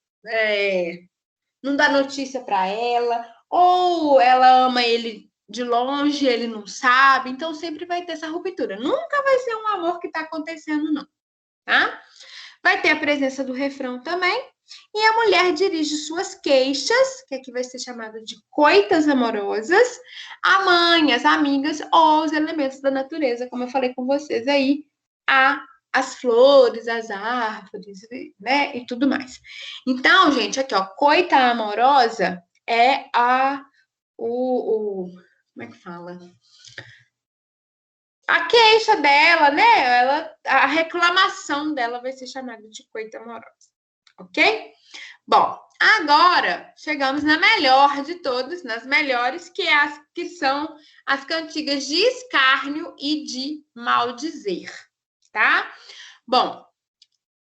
Speaker 1: não dá notícia para ela, ou ela ama ele de longe, ele não sabe, então sempre vai ter essa ruptura. Nunca vai ser um amor que está acontecendo, não, tá? Vai ter a presença do refrão também, e a mulher dirige suas queixas, que aqui vai ser chamada de coitas amorosas, a mãe, as amigas ou os elementos da natureza, como eu falei com vocês aí, as flores, as árvores, né, e tudo mais. Então, gente, aqui, ó, coita amorosa é como é que fala? A queixa dela, né? A reclamação dela vai ser chamada de coita amorosa, ok? Bom, agora chegamos na melhor de todas, nas melhores, que são as cantigas de escárnio e de maldizer, tá? Bom,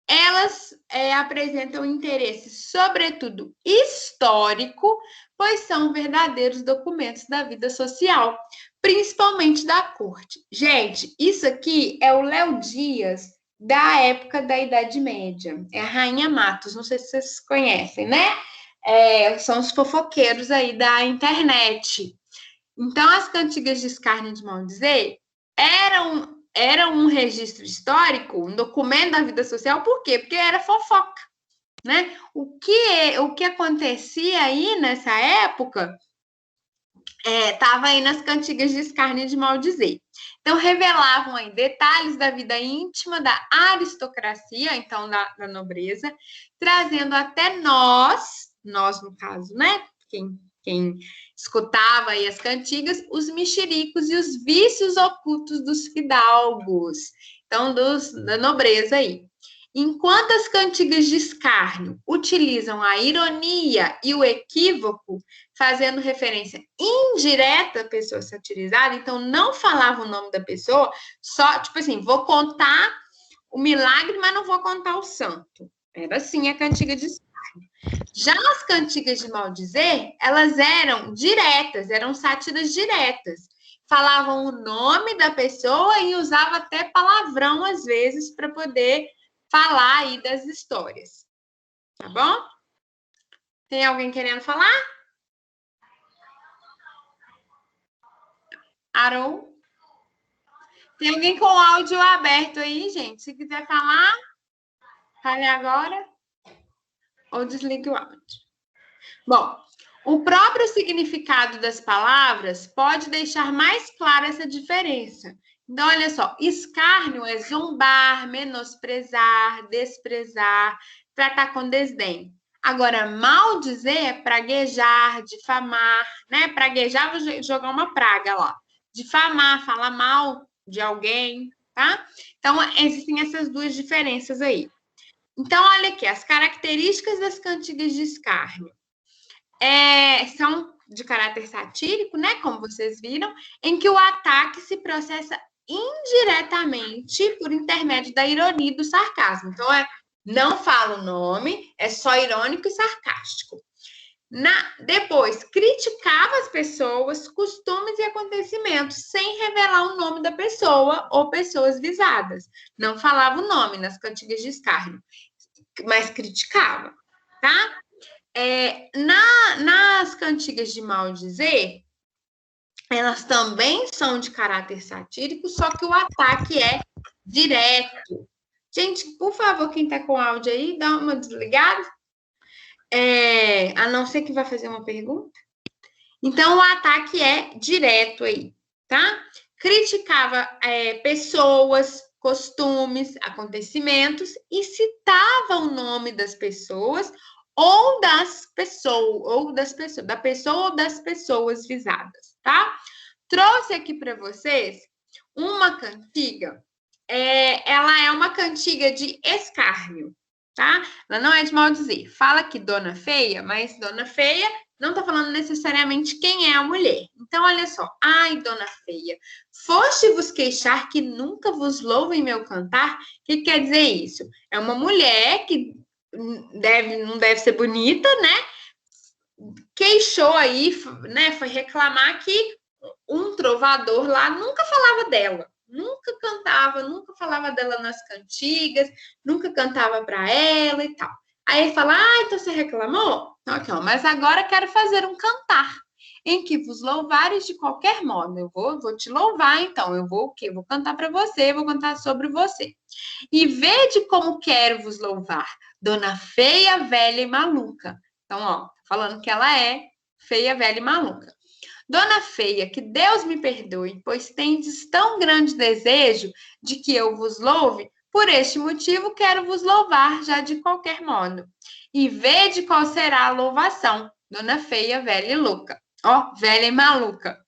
Speaker 1: elas apresentam interesse, sobretudo histórico, pois são verdadeiros documentos da vida social, principalmente da corte. Gente, isso aqui é o Léo Dias da época da Idade Média. É a Rainha Matos, não sei se vocês conhecem, né? São os fofoqueiros aí da internet. Então, as cantigas de escárnio e de maldizer era um registro histórico, um documento da vida social, por quê? Porque era fofoca, né? O que acontecia aí nessa época estava aí nas cantigas de escárnio e de maldizer. Então, revelavam aí detalhes da vida íntima da aristocracia, então da nobreza, trazendo até nós no caso, né? Quem escutava aí as cantigas, os mexericos e os vícios ocultos dos fidalgos, então da nobreza aí. Enquanto as cantigas de escárnio utilizam a ironia e o equívoco, fazendo referência indireta à pessoa satirizada, então não falava o nome da pessoa, só, tipo assim, vou contar o milagre, mas não vou contar o santo. Era assim a cantiga de escárnio. Já as cantigas de maldizer, elas eram diretas, eram sátiras diretas. Falavam o nome da pessoa e usavam até palavrão, às vezes, para poder falar aí das histórias. Tá bom? Tem alguém querendo falar? Arou? Tem alguém com o áudio aberto aí, gente? Se quiser falar, fale agora. Ou desligue o áudio. Bom, o próprio significado das palavras pode deixar mais clara essa diferença. Então, olha só, escárnio é zombar, menosprezar, desprezar, tratar com desdém. Agora, maldizer é praguejar, difamar, né? Praguejar, vou jogar uma praga lá. Difamar, falar mal de alguém, tá? Então, existem essas duas diferenças aí. Então, olha aqui, as características das cantigas de escárnio são de caráter satírico, né? Como vocês viram, em que o ataque se processa indiretamente por intermédio da ironia e do sarcasmo. Então, não fala o nome, é só irônico e sarcástico. Depois, criticava as pessoas, costumes e acontecimentos, sem revelar o nome da pessoa ou pessoas visadas. Não falava o nome nas cantigas de escárnio, mas criticava, tá? Nas cantigas de maldizer, elas também são de caráter satírico, só que o ataque é direto. Gente, por favor, quem está com áudio aí, dá uma desligada. A não ser que vá fazer uma pergunta. Então, o ataque é direto aí, tá? criticava pessoas, costumes, acontecimentos e citava o nome das pessoas ou das pessoas visadas, tá? Trouxe aqui para vocês uma cantiga. Ela é uma cantiga de escárnio, tá? Ela não é de maldizer. Fala que Dona Feia, mas Dona Feia não está falando necessariamente quem é a mulher. Então, olha só. Ai, Dona Feia, foste vos queixar que nunca vos louvo em meu cantar? O que quer dizer isso? É uma mulher que não deve ser bonita, né? Queixou aí, né? Foi reclamar que um trovador lá nunca falava dela. Nunca cantava, nunca falava dela nas cantigas, nunca cantava para ela e tal. Aí ele fala, então você reclamou? Aqui, ó, mas agora quero fazer um cantar, em que vos louvares de qualquer modo. Eu vou te louvar, então. Eu vou o quê? Vou cantar para você, vou cantar sobre você. E vede como quero vos louvar, Dona Feia, Velha e Maluca. Então, ó, falando que ela é feia, velha e maluca. Dona Feia, que Deus me perdoe, pois tendes tão grande desejo de que eu vos louve, por este motivo quero vos louvar já de qualquer modo. E vede qual será a louvação, Dona Feia, velha e louca. Ó, velha e maluca.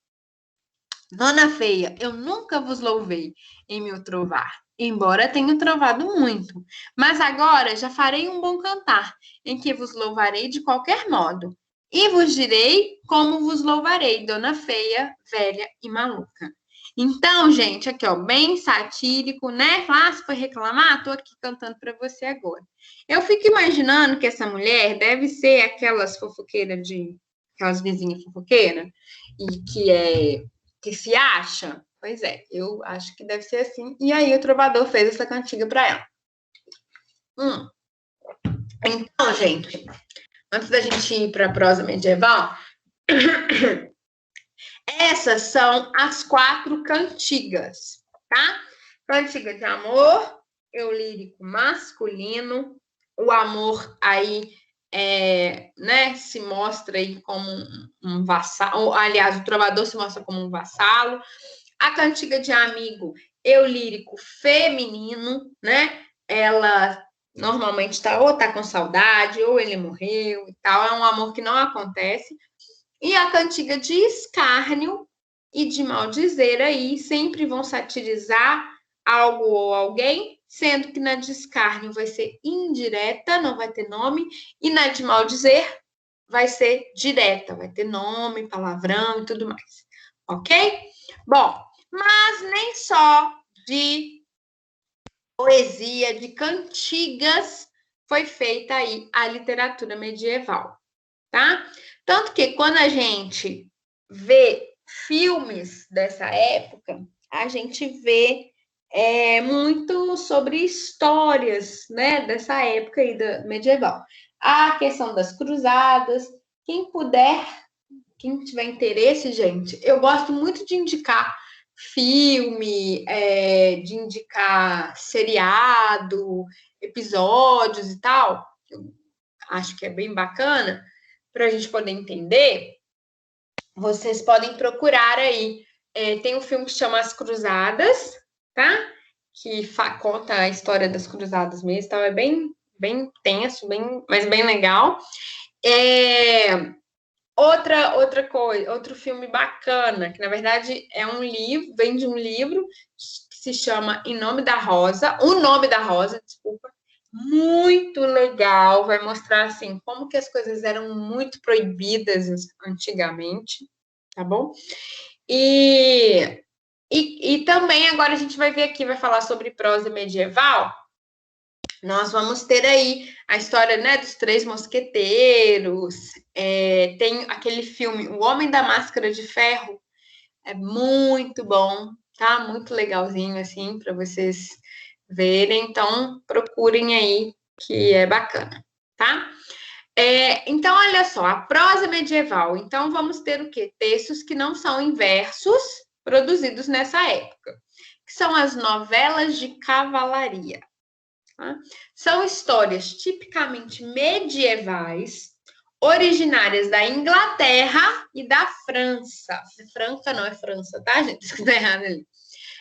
Speaker 1: Dona Feia, eu nunca vos louvei em meu trovar, embora tenha trovado muito. Mas agora já farei um bom cantar, em que vos louvarei de qualquer modo. E vos direi como vos louvarei, Dona Feia, velha e maluca. Então, gente, aqui, ó, bem satírico, né? Ah, se foi reclamar, tô aqui cantando para você agora. Eu fico imaginando que essa mulher deve ser aquelas fofoqueiras aquelas vizinhas fofoqueiras, e que se acha. Pois é, eu acho que deve ser assim. E aí o trovador fez essa cantiga para ela. Então, gente, antes da gente ir para a prosa medieval, essas são as 4 cantigas, tá? Cantiga de amor, eu lírico masculino, o amor aí né, se mostra aí como um vassalo, aliás, o trovador se mostra como um vassalo. A cantiga de amigo, eu lírico feminino, né? Ela normalmente ou tá com saudade, ou ele morreu e tal, é um amor que não acontece. E a cantiga de escárnio e de maldizer aí sempre vão satirizar algo ou alguém, sendo que na de escárnio vai ser indireta, não vai ter nome, e na de maldizer vai ser direta, vai ter nome, palavrão e tudo mais. Ok? Bom, mas nem só de poesia, de cantigas foi feita aí a literatura medieval, tá? Tanto que quando a gente vê filmes dessa época, a gente vê muito sobre histórias, né, dessa época aí medieval. A questão das cruzadas, quem puder, quem tiver interesse, gente, eu gosto muito de indicar filme, de indicar seriado, episódios e tal. Eu acho que é bem bacana para a gente poder entender. Vocês podem procurar aí. Tem um filme que chama As Cruzadas, tá? Que conta a história das cruzadas mesmo, então é bem tenso, mas bem legal. Outra coisa, outro filme bacana, que na verdade é um livro, vem de um livro que se chama O Nome da Rosa, desculpa. Muito legal, vai mostrar assim como que as coisas eram muito proibidas antigamente, tá bom? E também agora a gente vai ver aqui, vai falar sobre prosa medieval. Nós vamos ter aí a história, né, dos 3 mosqueteiros, tem aquele filme O Homem da Máscara de Ferro, é muito bom, tá? Muito legalzinho, assim, para vocês verem, então procurem aí, que é bacana, tá? Então, olha só, a prosa medieval, então vamos ter o quê? Textos que não são em versos, produzidos nessa época, que são as novelas de cavalaria. Tá? São histórias tipicamente medievais, originárias da Inglaterra e da França. Franca não é França, tá, gente? Isso que tá errado ali.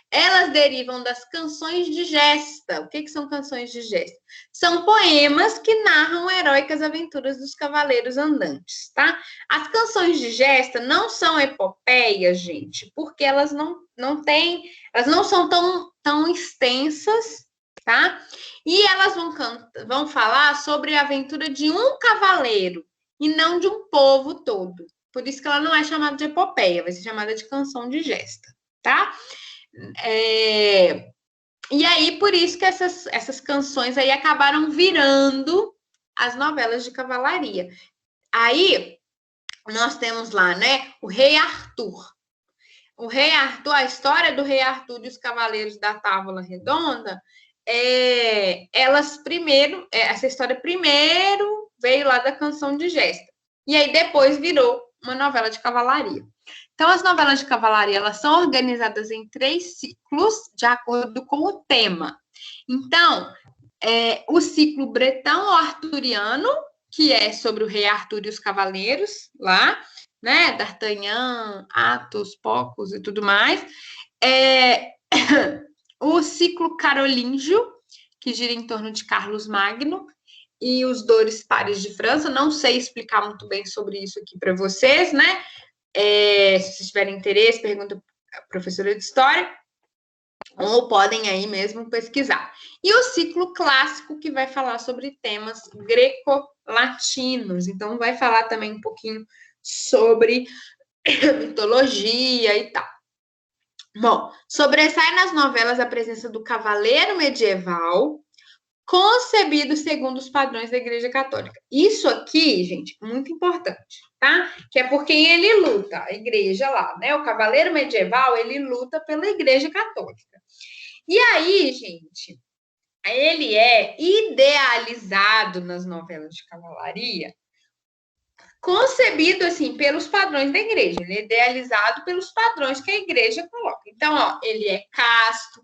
Speaker 1: Elas derivam das canções de gesta. O que são canções de gesta? São poemas que narram heróicas aventuras dos cavaleiros andantes, tá? As canções de gesta não são epopeias, gente, porque elas não são tão extensas, tá? E elas vão falar sobre a aventura de um cavaleiro e não de um povo todo. Por isso que ela não é chamada de epopeia, vai ser chamada de canção de gesta, tá? E aí, por isso que essas canções aí acabaram virando as novelas de cavalaria. Aí, nós temos lá, né, o Rei Arthur. O Rei Arthur, a história do Rei Arthur e os Cavaleiros da Távola Redonda, essa história primeiro veio lá da canção de gesta. E aí, depois virou uma novela de cavalaria. Então, as novelas de cavalaria, elas são organizadas em 3 ciclos, de acordo com o tema. Então, o ciclo bretão ou arturiano, que é sobre o rei Arthur e os cavaleiros, lá, né, D'Artagnan, Athos, Porthos e tudo mais. O ciclo carolíngio, que gira em torno de Carlos Magno, e os Dores Pares de França. Não sei explicar muito bem sobre isso aqui para vocês, né? Se vocês tiverem interesse, pergunta à professora de História, ou podem aí mesmo pesquisar. E o ciclo clássico, que vai falar sobre temas greco-latinos. Então, vai falar também um pouquinho sobre mitologia e tal. Bom, sobressai nas novelas a presença do cavaleiro medieval, concebido segundo os padrões da Igreja Católica. Isso aqui, gente, muito importante, tá? Que é por quem ele luta, a igreja lá, né? O cavaleiro medieval, ele luta pela Igreja Católica. E aí, gente, ele é idealizado nas novelas de cavalaria, concebido, assim, pelos padrões da igreja. Ele é idealizado pelos padrões que a igreja coloca. Então, ó, ele é casto,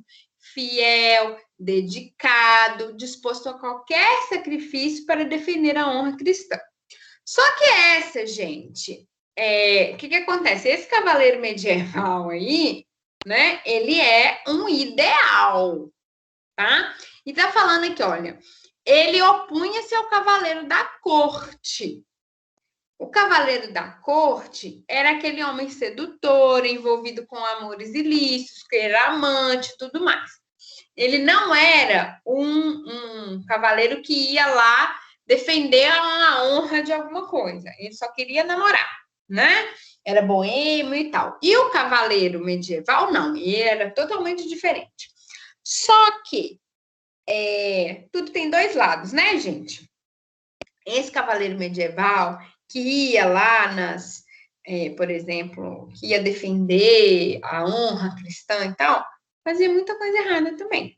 Speaker 1: fiel, dedicado, disposto a qualquer sacrifício para defender a honra cristã. Só que essa, gente, o que acontece? Esse cavaleiro medieval aí, né, ele é um ideal, tá? E tá falando aqui, olha, ele opunha-se ao cavaleiro da corte. O cavaleiro da corte era aquele homem sedutor, envolvido com amores ilícitos, que era amante, tudo mais. Ele não era um cavaleiro que ia lá defender a honra de alguma coisa. Ele só queria namorar, né? Era boêmio e tal. E o cavaleiro medieval, não. Ele era totalmente diferente. Só que tudo tem 2 lados, né, gente? Esse cavaleiro medieval que ia lá por exemplo, que ia defender a honra cristã e tal, fazia muita coisa errada também,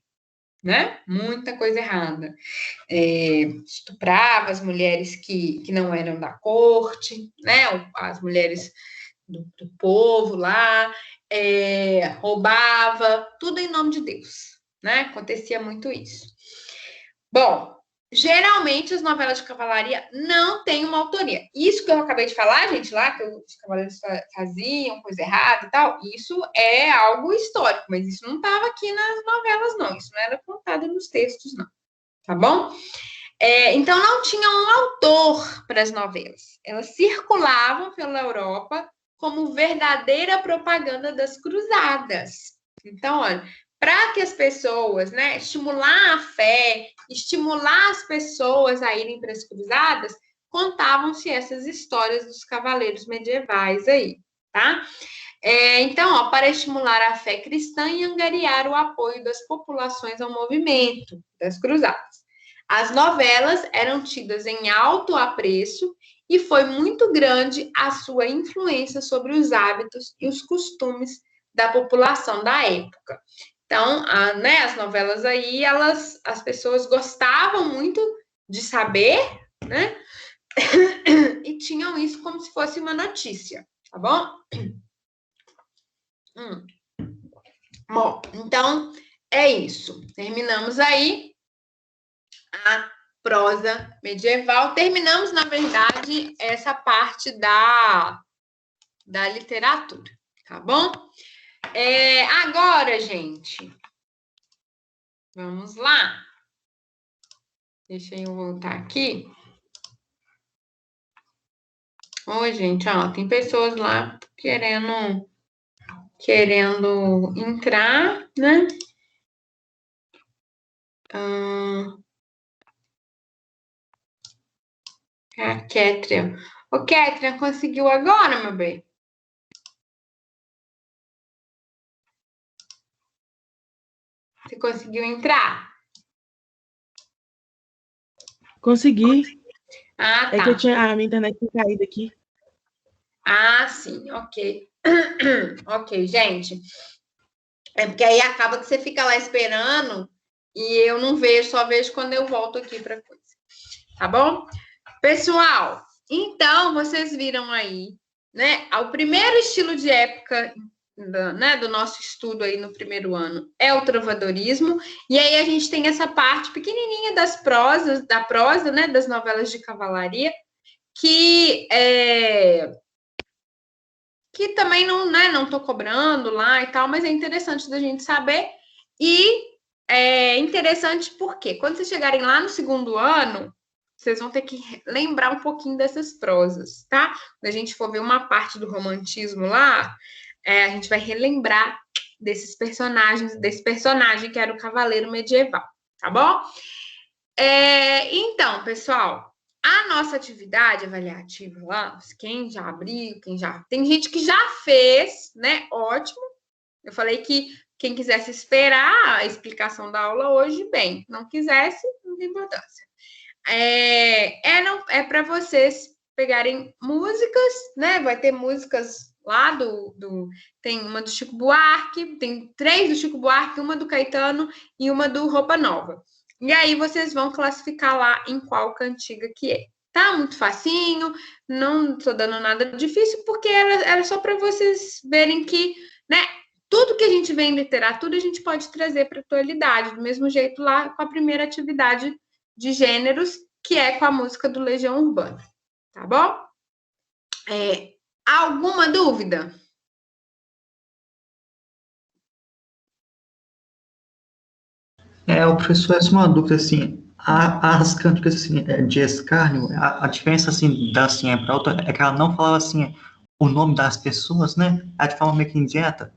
Speaker 1: né? Muita coisa errada. Estuprava as mulheres que não eram da corte, né? As mulheres do povo lá, roubava, tudo em nome de Deus, né? Acontecia muito isso. Bom, geralmente as novelas de cavalaria não têm uma autoria. Isso que eu acabei de falar, gente, lá que os cavaleiros faziam coisa errada e tal, isso é algo histórico, mas isso não estava aqui nas novelas, não. Isso não era contado nos textos, não. Tá bom? Então, não tinha um autor para as novelas. Elas circulavam pela Europa como verdadeira propaganda das cruzadas. Então, olha, para que as pessoas, né, estimular a fé, estimular as pessoas a irem para as cruzadas, contavam-se essas histórias dos cavaleiros medievais aí, tá? Então, ó, para estimular a fé cristã e angariar o apoio das populações ao movimento das cruzadas. As novelas eram tidas em alto apreço e foi muito grande a sua influência sobre os hábitos e os costumes da população da época. Então, as novelas aí, as pessoas gostavam muito de saber, né? E tinham isso como se fosse uma notícia, tá bom? Bom, então é isso. Terminamos aí a prosa medieval. Terminamos, na verdade, essa parte da literatura, tá bom? Agora, gente, vamos lá. Deixa eu voltar aqui. Oi, gente, ó, tem pessoas lá querendo entrar, né? A Kétria. Ô, Kétria, conseguiu agora, meu bem? Você conseguiu entrar?
Speaker 6: Consegui.
Speaker 1: Ah, tá.
Speaker 6: É que a minha internet tinha caído aqui.
Speaker 1: Ah, sim, ok. Ok, gente. É porque aí acaba que você fica lá esperando e eu não vejo, só vejo quando eu volto aqui para coisa. Tá bom? Pessoal, então vocês viram aí, né? O primeiro estilo de época do nosso estudo aí no primeiro ano é o trovadorismo, e aí a gente tem essa parte pequenininha da prosa, né? Das novelas de cavalaria, que também não tô cobrando lá e tal, mas é interessante da gente saber. E é interessante porque quando vocês chegarem lá no segundo ano, vocês vão ter que lembrar um pouquinho dessas prosas, tá? Quando a gente for ver uma parte do romantismo lá, a gente vai relembrar desse personagem que era o cavaleiro medieval, tá bom? Então, pessoal, a nossa atividade avaliativa lá, quem já abriu, tem gente que já fez, né? Ótimo. Eu falei que quem quisesse esperar a explicação da aula hoje, bem. Não quisesse, não tem importância. Para vocês pegarem músicas, né? Vai ter músicas lá tem uma do Chico Buarque, tem 3 do Chico Buarque, uma do Caetano e uma do Roupa Nova. E aí vocês vão classificar lá em qual cantiga que é. Tá muito facinho, não tô dando nada difícil, porque era só para vocês verem que, né, tudo que a gente vê em literatura, a gente pode trazer para a atualidade, do mesmo jeito lá com a primeira atividade de gêneros, que é com a música do Legião Urbana. Tá bom? Alguma dúvida?
Speaker 7: O professor, essa é uma dúvida, assim, as cantigas, assim, de escárnio, a diferença, assim, da assim, para outra, é que ela não falava, assim, o nome das pessoas, né? É de forma meio que indireta.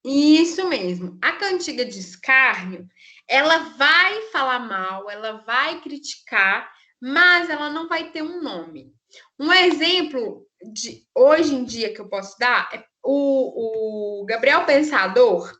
Speaker 1: Isso mesmo. A cantiga de escárnio, ela vai falar mal, ela vai criticar, mas ela não vai ter um nome. Um exemplo de hoje em dia que eu posso dar é o Gabriel Pensador.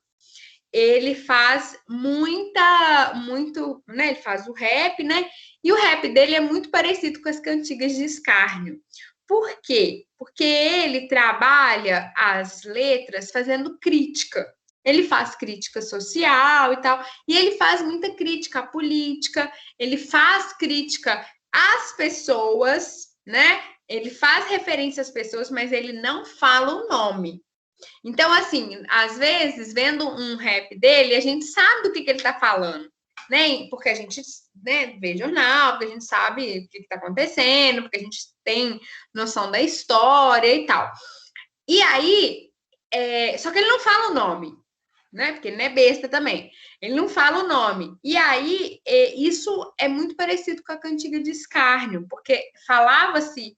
Speaker 1: Ele faz muito, né? Ele faz o rap, né? E o rap dele é muito parecido com as cantigas de escárnio. Por quê? Porque ele trabalha as letras fazendo crítica. Ele faz crítica social e tal, e ele faz muita crítica à política, ele faz crítica às pessoas, né? Ele faz referência às pessoas, mas ele não fala o nome. Então, assim, às vezes, vendo um rap dele, a gente sabe do que ele está falando, né? Porque a gente, né, vê jornal, porque a gente sabe o que está acontecendo, porque a gente tem noção da história e tal. E aí, só que ele não fala o nome, né? Porque ele não é besta também. Ele não fala o nome. E aí, isso é muito parecido com a cantiga de escárnio, porque falava-se,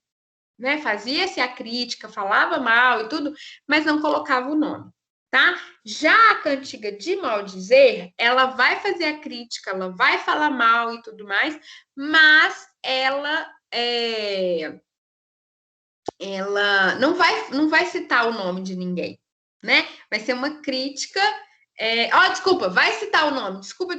Speaker 1: né, fazia-se a crítica, falava mal e tudo, mas não colocava o nome, tá? Já a cantiga de maldizer, ela vai fazer a crítica, ela vai falar mal e tudo mais, mas ela não vai citar o nome de ninguém, né? Vai ser uma crítica. Desculpa, vai citar o nome. Desculpa.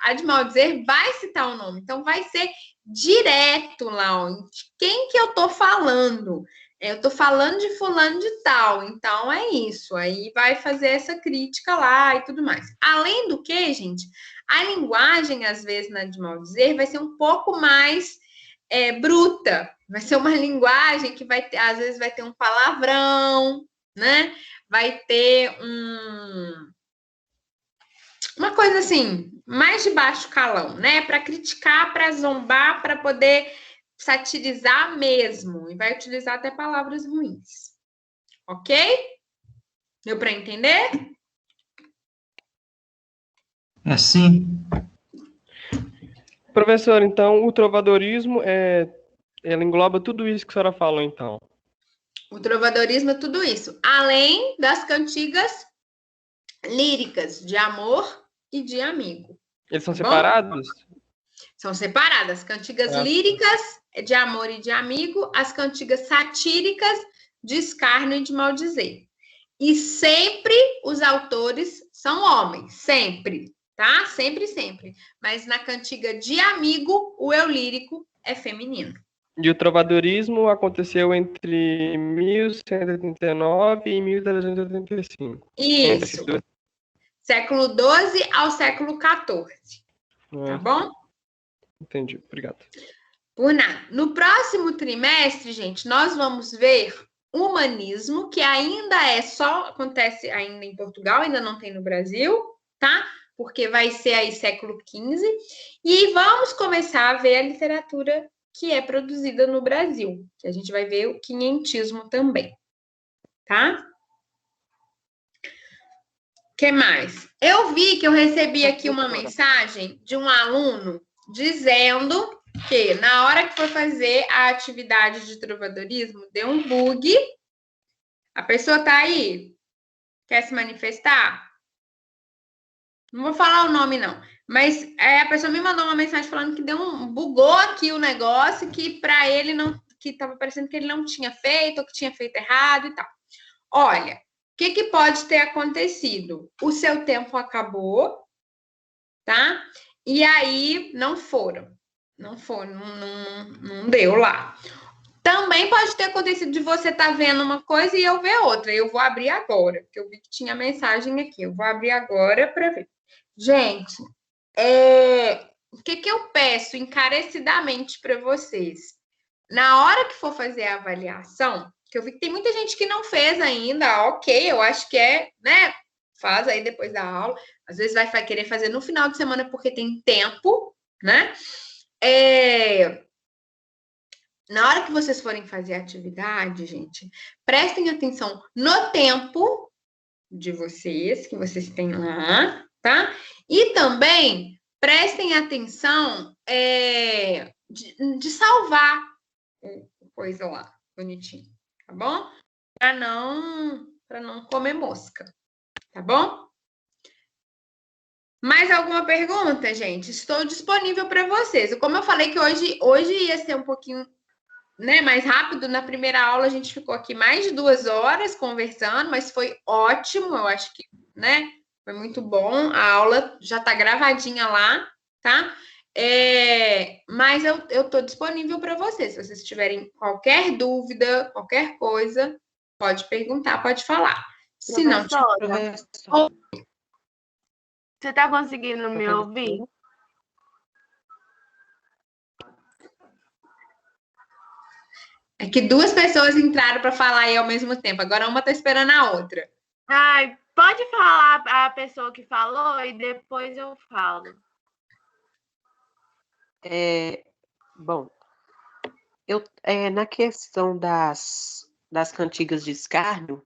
Speaker 1: A de maldizer vai citar o nome. Então, vai ser direto lá, de quem que eu tô falando. Eu tô falando de fulano de tal. Então, é isso. Aí vai fazer essa crítica lá e tudo mais. Além do que, gente, a linguagem, às vezes, na de maldizer, vai ser um pouco mais bruta. Vai ser uma linguagem que às vezes vai ter um palavrão, né? Vai ter uma coisa assim, mais de baixo calão, né? Para criticar, para zombar, para poder satirizar mesmo. E vai utilizar até palavras ruins. Ok? Deu para entender?
Speaker 7: É sim.
Speaker 5: Professor, então, o trovadorismo, ela engloba tudo isso que a senhora falou, então.
Speaker 1: O trovadorismo é tudo isso. Além das cantigas líricas de amor e de amigo.
Speaker 5: Eles são
Speaker 1: Tá bom?
Speaker 5: separados?
Speaker 1: São separadas. Cantigas líricas de amor e de amigo, as cantigas satíricas de escárnio e de maldizer. E sempre os autores são homens, sempre, tá? Sempre, sempre. Mas na cantiga de amigo, o eu lírico é feminino.
Speaker 5: E o trovadorismo aconteceu entre 1189 e 1385.
Speaker 1: Isso. Século XII ao século XIV. Tá bom?
Speaker 5: Entendi, obrigado.
Speaker 1: Por nada. No próximo trimestre, gente, nós vamos ver humanismo, que ainda acontece ainda em Portugal, ainda não tem no Brasil, tá? Porque vai ser aí século XV. E vamos começar a ver a literatura que é produzida no Brasil, que a gente vai ver o quinhentismo também, tá? O que mais? Eu vi que eu recebi aqui uma mensagem de um aluno dizendo que na hora que for fazer a atividade de trovadorismo, deu um bug. A pessoa tá aí? Quer se manifestar? Não vou falar o nome, não. Mas a pessoa me mandou uma mensagem falando que bugou aqui o negócio, que para ele não, que estava parecendo que ele não tinha feito, ou que tinha feito errado e tal. Olha, o que pode ter acontecido? O seu tempo acabou, tá? E aí não foram. Não foi, não deu lá. Também pode ter acontecido de você estar vendo uma coisa e eu ver outra. Eu vou abrir agora, porque eu vi que tinha mensagem aqui. Eu vou abrir agora para ver. Gente, o que eu peço encarecidamente para vocês? Na hora que for fazer a avaliação, que eu vi que tem muita gente que não fez ainda, ok, eu acho que né? Faz aí depois da aula. Às vezes vai querer fazer no final de semana porque tem tempo, né? Na hora que vocês forem fazer a atividade, gente, prestem atenção no tempo de vocês, que vocês têm lá, tá? E também prestem atenção de salvar coisa lá, bonitinho, tá bom? Para não comer mosca, tá bom? Mais alguma pergunta, gente? Estou disponível para vocês. Como eu falei que hoje ia ser um pouquinho, né, mais rápido. Na primeira aula a gente ficou aqui mais de 2 horas conversando, mas foi ótimo. Eu acho que, né, foi muito bom. A aula já está gravadinha lá, tá? Mas eu estou disponível para vocês. Se vocês tiverem qualquer dúvida, qualquer coisa, pode perguntar, pode falar. Se não tiver...
Speaker 3: Você está conseguindo me ouvir?
Speaker 1: É que 2 pessoas entraram para falar aí ao mesmo tempo. Agora uma está esperando a outra.
Speaker 3: Ai, pode falar a pessoa que falou e depois eu falo.
Speaker 2: Bom, na questão das cantigas de escárnio,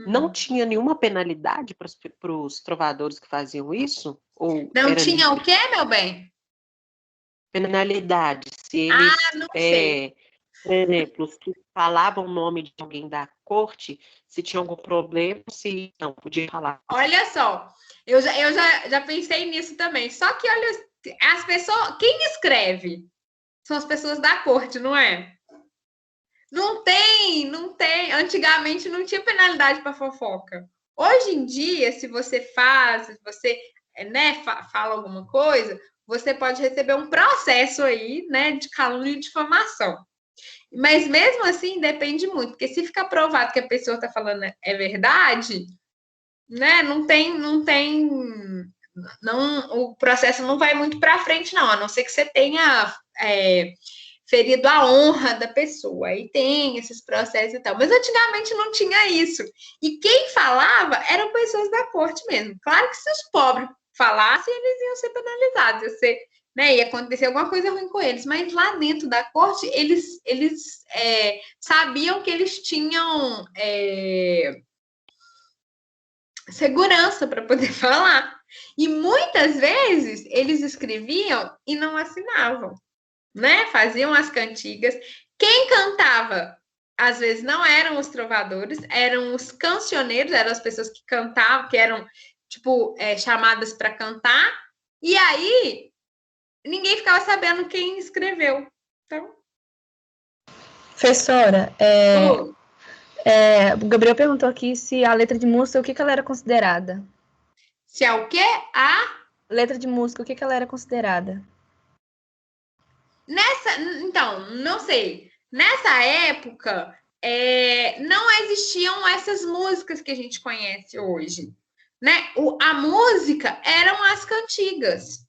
Speaker 2: não tinha nenhuma penalidade para os trovadores que faziam isso? Ou
Speaker 1: não tinha o quê, meu bem?
Speaker 2: Penalidade. Se eles,
Speaker 1: não sei.
Speaker 2: por exemplo, se falavam o nome de alguém da corte, se tinha algum problema, se não podia falar.
Speaker 1: Olha só, eu já pensei nisso também. Só que, olha, as pessoas... Quem escreve? São as pessoas da corte, não é? Não tem. Antigamente não tinha penalidade para fofoca. Hoje em dia, se você fala alguma coisa, você pode receber um processo aí, né, de calúnia e difamação. Mas mesmo assim, depende muito, porque se ficar provado que a pessoa está falando é verdade, né, o processo não vai muito para frente, não, a não ser que você tenha ferido a honra da pessoa. Aí tem esses processos e tal. Mas antigamente não tinha isso. E quem falava eram pessoas da corte mesmo. Claro que se os pobres falasse, eles iam ser penalizados, ia acontecer alguma coisa ruim com eles. Mas lá dentro da corte, eles sabiam que eles tinham segurança para poder falar. E muitas vezes eles escreviam e não assinavam, né? Faziam as cantigas. Quem cantava, às vezes, não eram os trovadores, eram os cancioneiros, eram as pessoas que cantavam, que eram, chamadas para cantar. E aí, ninguém ficava sabendo quem escreveu. Então...
Speaker 8: Professora, o Gabriel perguntou aqui se a letra de música, o que ela era considerada?
Speaker 1: Se é o quê? A
Speaker 8: letra de música, o que ela era considerada?
Speaker 1: Então, não sei. Nessa época, não existiam essas músicas que a gente conhece hoje, né? A música eram as cantigas.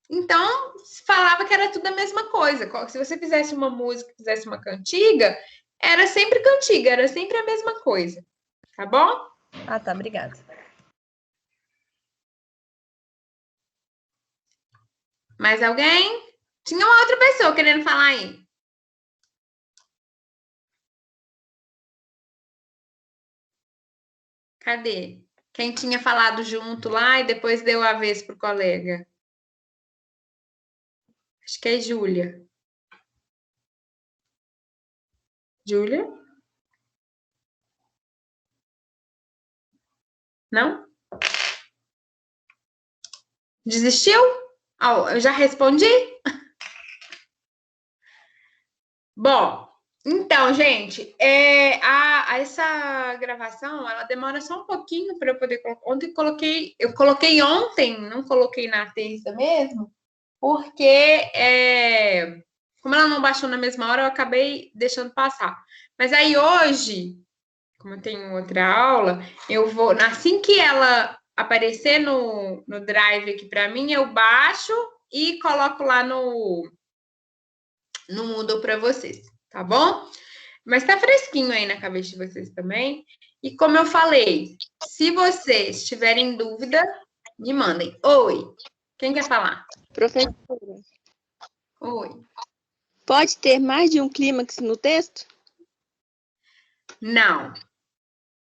Speaker 1: Então, se falava que era tudo a mesma coisa. Se você fizesse uma música, fizesse uma cantiga, era sempre cantiga, era sempre a mesma coisa. Tá bom?
Speaker 8: Ah, tá. Obrigada.
Speaker 1: Mais alguém? Tinha uma outra pessoa querendo falar aí. Cadê? Quem tinha falado junto lá e depois deu a vez pro colega? Acho que é Júlia. Júlia? Não? Desistiu? Eu já respondi? Bom, então, gente, essa gravação, ela demora só um pouquinho para eu poder colocar. Eu coloquei ontem, não coloquei na terça mesmo, porque como ela não baixou na mesma hora, eu acabei deixando passar. Mas aí hoje, como eu tenho outra aula, eu vou, assim que ela aparecer no Drive aqui para mim, eu baixo e coloco lá no Moodle para vocês, tá bom? Mas tá fresquinho aí na cabeça de vocês também. E como eu falei, se vocês tiverem dúvida, me mandem. Oi, quem quer falar?
Speaker 9: Professora.
Speaker 1: Oi.
Speaker 9: Pode ter mais de um clímax no texto?
Speaker 1: Não.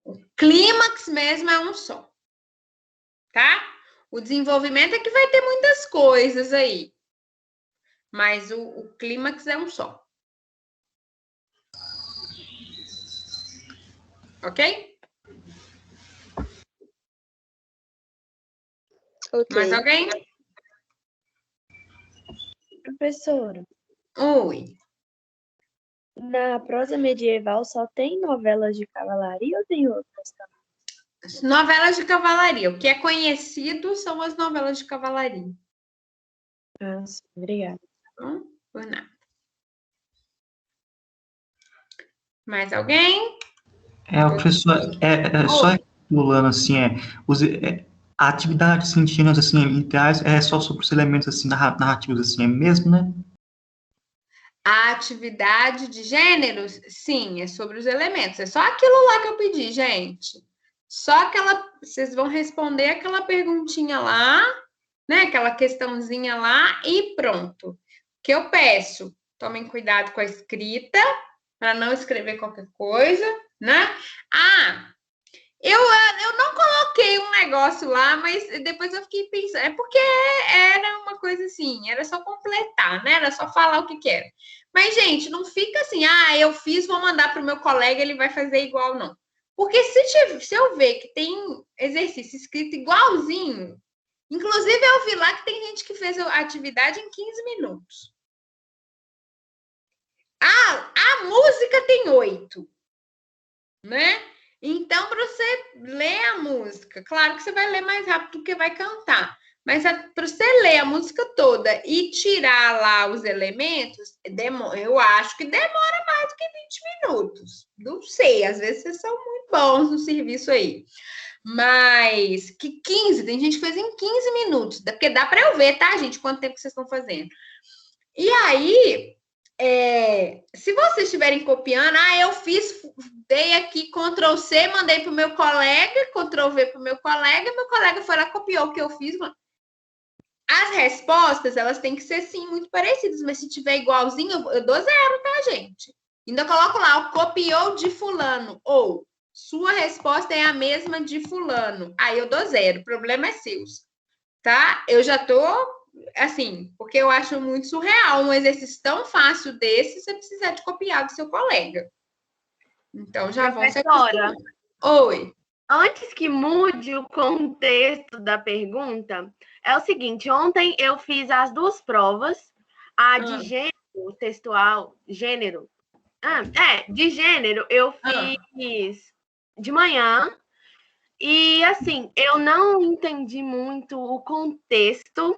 Speaker 1: O clímax mesmo é um só, tá? O desenvolvimento é que vai ter muitas coisas aí. Mas o clímax é um só. Ok? Mais alguém?
Speaker 8: Professora.
Speaker 1: Oi.
Speaker 8: Na prosa medieval só tem novelas de cavalaria ou tem outras também?
Speaker 1: Novelas de cavalaria. O que é conhecido são as novelas de cavalaria.
Speaker 8: Ah, sim. Obrigada.
Speaker 1: Por nada. Mais alguém?
Speaker 7: Professor, só recapitulando, assim, a atividade científica, assim, literais, é só sobre os elementos, assim, narrativos, assim, é mesmo, né?
Speaker 1: A atividade de gêneros, sim, é sobre os elementos. É só aquilo lá que eu pedi, gente. Só vocês vão responder aquela perguntinha lá, né? Aquela questãozinha lá e pronto. O que eu peço? Tomem cuidado com a escrita, para não escrever qualquer coisa, né? Eu não coloquei um negócio lá, mas depois eu fiquei pensando. É porque era uma coisa assim, era só completar, né? Era só falar o que era. Mas, gente, não fica assim, eu fiz, vou mandar para o meu colega, ele vai fazer igual, não. Porque se eu ver que tem exercício escrito igualzinho, inclusive eu vi lá que tem gente que fez a atividade em 15 minutos. A música tem 8, né? Então, para você ler a música, claro que você vai ler mais rápido do que vai cantar, mas para você ler a música toda e tirar lá os elementos, eu acho que demora mais do que 20 minutos. Não sei, às vezes vocês são muito bons no serviço aí. Mas que 15, tem gente que fez em 15 minutos, porque dá para eu ver, tá, gente, quanto tempo vocês estão fazendo. E aí, se vocês estiverem copiando, eu dei aqui Ctrl+C, mandei para o meu colega, Ctrl+V para o meu colega foi lá, copiou o que eu fiz. As respostas, elas têm que ser, sim, muito parecidas, mas se tiver igualzinho, eu dou 0, tá, gente? Ainda coloco lá, copiou de fulano, ou sua resposta é a mesma de fulano. Aí eu dou 0, o problema é seu, tá? Eu já tô, assim, porque eu acho muito surreal um exercício tão fácil desse, você precisar de copiar do seu colega. Então, já vão ser
Speaker 10: Professora,
Speaker 1: Oi.
Speaker 10: antes que mude o contexto da pergunta, é o seguinte, ontem eu fiz as 2 provas, a de gênero textual, gênero. De gênero eu fiz de manhã, e assim, eu não entendi muito o contexto.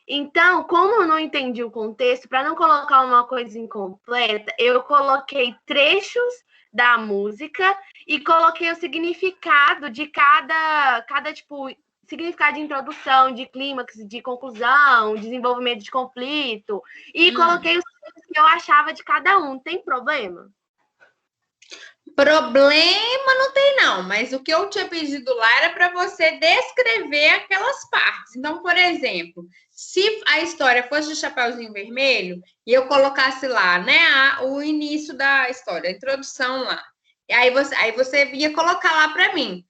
Speaker 10: Então, como eu não entendi o contexto, para não colocar uma coisa incompleta, eu coloquei trechos da música e coloquei o significado de cada tipo, significado de introdução, de clímax, de conclusão, desenvolvimento de conflito, e coloquei os trechos que eu achava de cada um. Tem problema?
Speaker 1: Problema não tem, não, mas o que eu tinha pedido lá era para você descrever aquelas partes. Então, por exemplo, se a história fosse de Chapeuzinho Vermelho e eu colocasse lá, né, o início da história, a introdução lá, e aí você ia colocar lá para mim,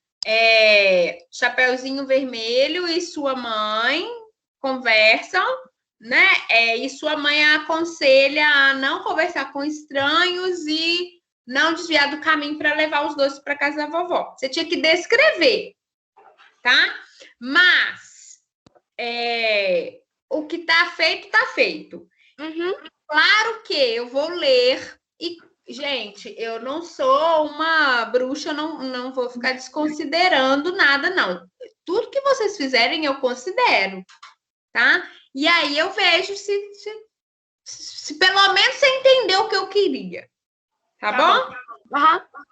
Speaker 1: Chapeuzinho Vermelho e sua mãe conversam, né, e sua mãe a aconselha a não conversar com estranhos e não desviar do caminho para levar os doces para casa da vovó. Você tinha que descrever, tá? Mas o que está feito, está feito. Claro que eu vou ler e, gente, eu não sou uma bruxa, eu não vou ficar desconsiderando nada, não. Tudo que vocês fizerem, eu considero, tá? E aí eu vejo se pelo menos você entendeu o que eu queria. Tá bom?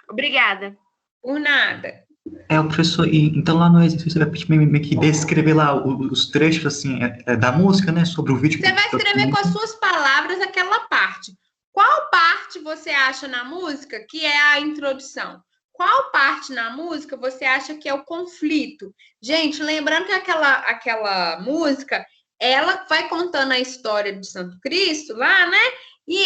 Speaker 10: Obrigada.
Speaker 1: Por nada.
Speaker 7: Professor, então lá no exercício você vai pedir meio que descrever lá os trechos, assim, da música, né, sobre o vídeo.
Speaker 1: Você vai escrever com as suas palavras aquela parte. Qual parte você acha na música que é a introdução? Qual parte na música você acha que é o conflito? Gente, lembrando que aquela música, ela vai contando a história de Santo Cristo lá, né? E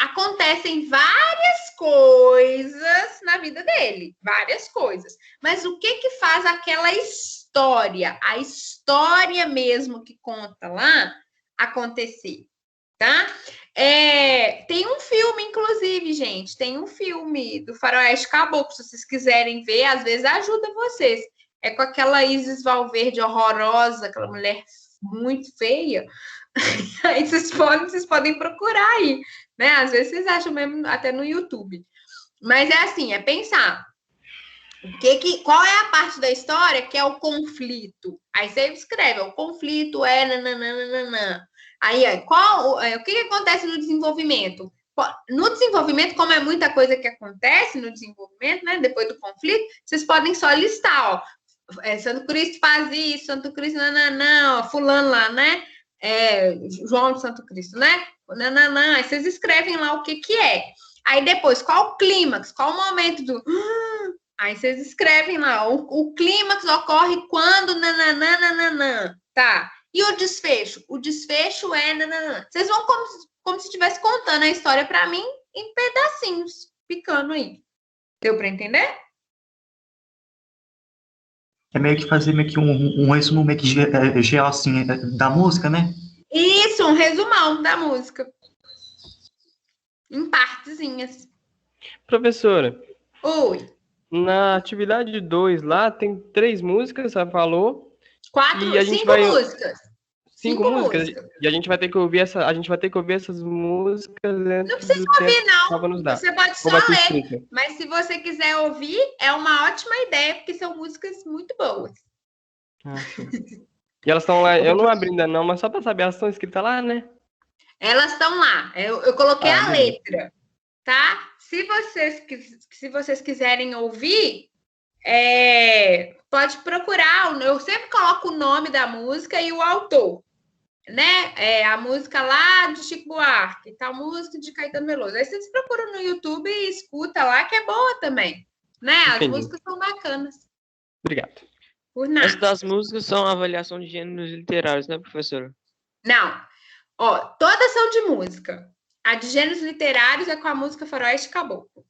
Speaker 1: acontecem várias coisas na vida dele, várias coisas. Mas o que faz aquela história, a história mesmo que conta lá, acontecer, tá? Tem um filme, inclusive, gente, tem um filme do Faroeste Caboclo, se vocês quiserem ver, às vezes ajuda vocês. É com aquela Isis Valverde horrorosa, aquela mulher muito feia. Aí vocês podem procurar aí, né? Às vezes vocês acham mesmo até no YouTube. Mas é assim, é pensar. Qual é a parte da história que é o conflito? Aí você escreve, o conflito é nananana. Aí, o que acontece no desenvolvimento? No desenvolvimento, como é muita coisa que acontece no desenvolvimento, né? Depois do conflito, vocês podem só listar, ó. Santo Cristo faz isso, Santo Cristo, não, fulano lá, né? João de Santo Cristo, né? Aí vocês escrevem lá o que é. Aí depois, qual o clímax? Qual o momento do... Aí vocês escrevem lá, o clímax ocorre quando nananana, tá? E o desfecho? O desfecho é nananana. Vocês vão como se estivesse contando a história para mim em pedacinhos, picando aí. Deu para entender?
Speaker 7: É meio que fazer meio que um resumo meio que geral, assim, da música, né?
Speaker 1: Isso, um resumão da música. Em partezinhas.
Speaker 5: Professora.
Speaker 1: Oi.
Speaker 5: Na atividade 2 lá, tem 3 músicas, você falou.
Speaker 1: 5 músicas.
Speaker 5: 5 músicas. E a gente vai ter que ouvir essas músicas.
Speaker 1: Não precisa ouvir, não. Você pode só ler. Mas se você quiser ouvir, é uma ótima ideia, porque são músicas muito boas.
Speaker 5: E elas estão lá, eu não abri ainda não, mas só para saber, elas estão escritas lá, né?
Speaker 1: Elas estão lá. Eu coloquei a letra, tá? Se vocês quiserem ouvir, pode procurar. Eu sempre coloco o nome da música e o autor, né? A música lá de Chico Buarque, tal música de Caetano Veloso. Aí vocês procuram no YouTube e escuta lá, que é boa também, né? As músicas são bacanas.
Speaker 5: Obrigado.
Speaker 1: por
Speaker 11: As
Speaker 1: nada.
Speaker 11: das músicas são avaliação de gêneros literários, né, professora?
Speaker 1: Não. Ó, todas são de música. A de gêneros literários é com a música Faroeste Caboclo.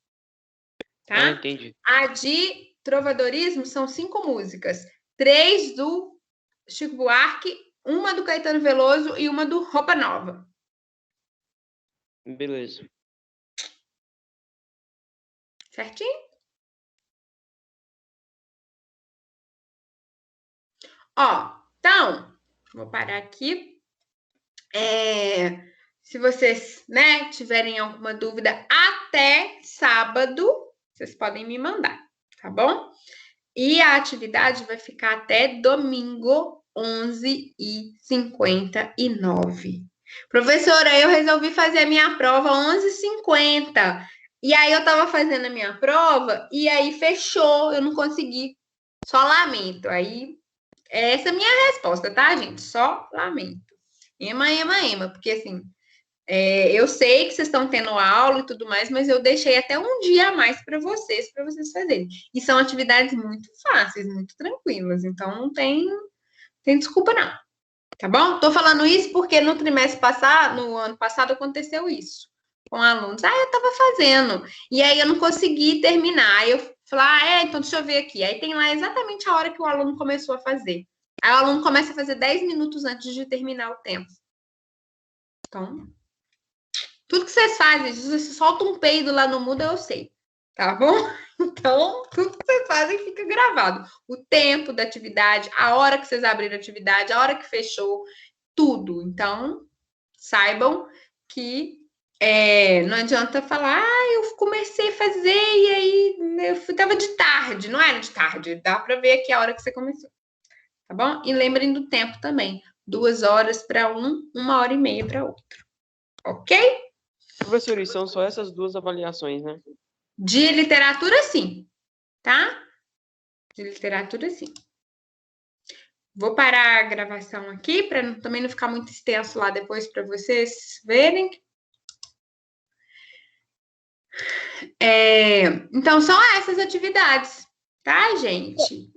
Speaker 1: Tá?
Speaker 11: Ah, entendi.
Speaker 1: A de trovadorismo são 5 músicas. 3 do Chico Buarque, uma do Caetano Veloso e uma do Roupa Nova.
Speaker 11: Beleza.
Speaker 1: Certinho? Ó, então, vou parar aqui. Se vocês, né, tiverem alguma dúvida até sábado, vocês podem me mandar, tá bom? E a atividade vai ficar até domingo, 11h59. Professora, eu resolvi fazer a minha prova 11h50. E aí eu tava fazendo a minha prova e aí fechou, eu não consegui. Só lamento. Aí, essa é a minha resposta, tá, gente? Só lamento. Ema, porque assim, eu sei que vocês estão tendo aula e tudo mais, mas eu deixei até um dia a mais para vocês fazerem. E são atividades muito fáceis, muito tranquilas, então não tem desculpa não, tá bom? Tô falando isso porque no trimestre passado, no ano passado, aconteceu isso com alunos. Eu tava fazendo, e aí eu não consegui terminar. Aí eu falei, então deixa eu ver aqui. Aí tem lá exatamente a hora que o aluno começou a fazer. Aí o aluno começa a fazer 10 minutos antes de terminar o tempo. Então, tudo que vocês fazem, se você solta um peido lá no mudo, eu sei, tá bom? Então, tudo que vocês fazem fica gravado. O tempo da atividade, a hora que vocês abriram a atividade, a hora que fechou, tudo. Então, saibam que não adianta falar, eu comecei a fazer e aí eu tava de tarde. Não era de tarde, dá para ver aqui a hora que você começou, tá bom? E lembrem do tempo também. 2 horas para um, 1h30 para outro. Ok?
Speaker 11: Professor, e são só essas 2 avaliações, né?
Speaker 1: De literatura, sim. Tá? De literatura, sim. Vou parar a gravação aqui, para também não ficar muito extenso lá depois para vocês verem. Então, são essas atividades, tá, gente?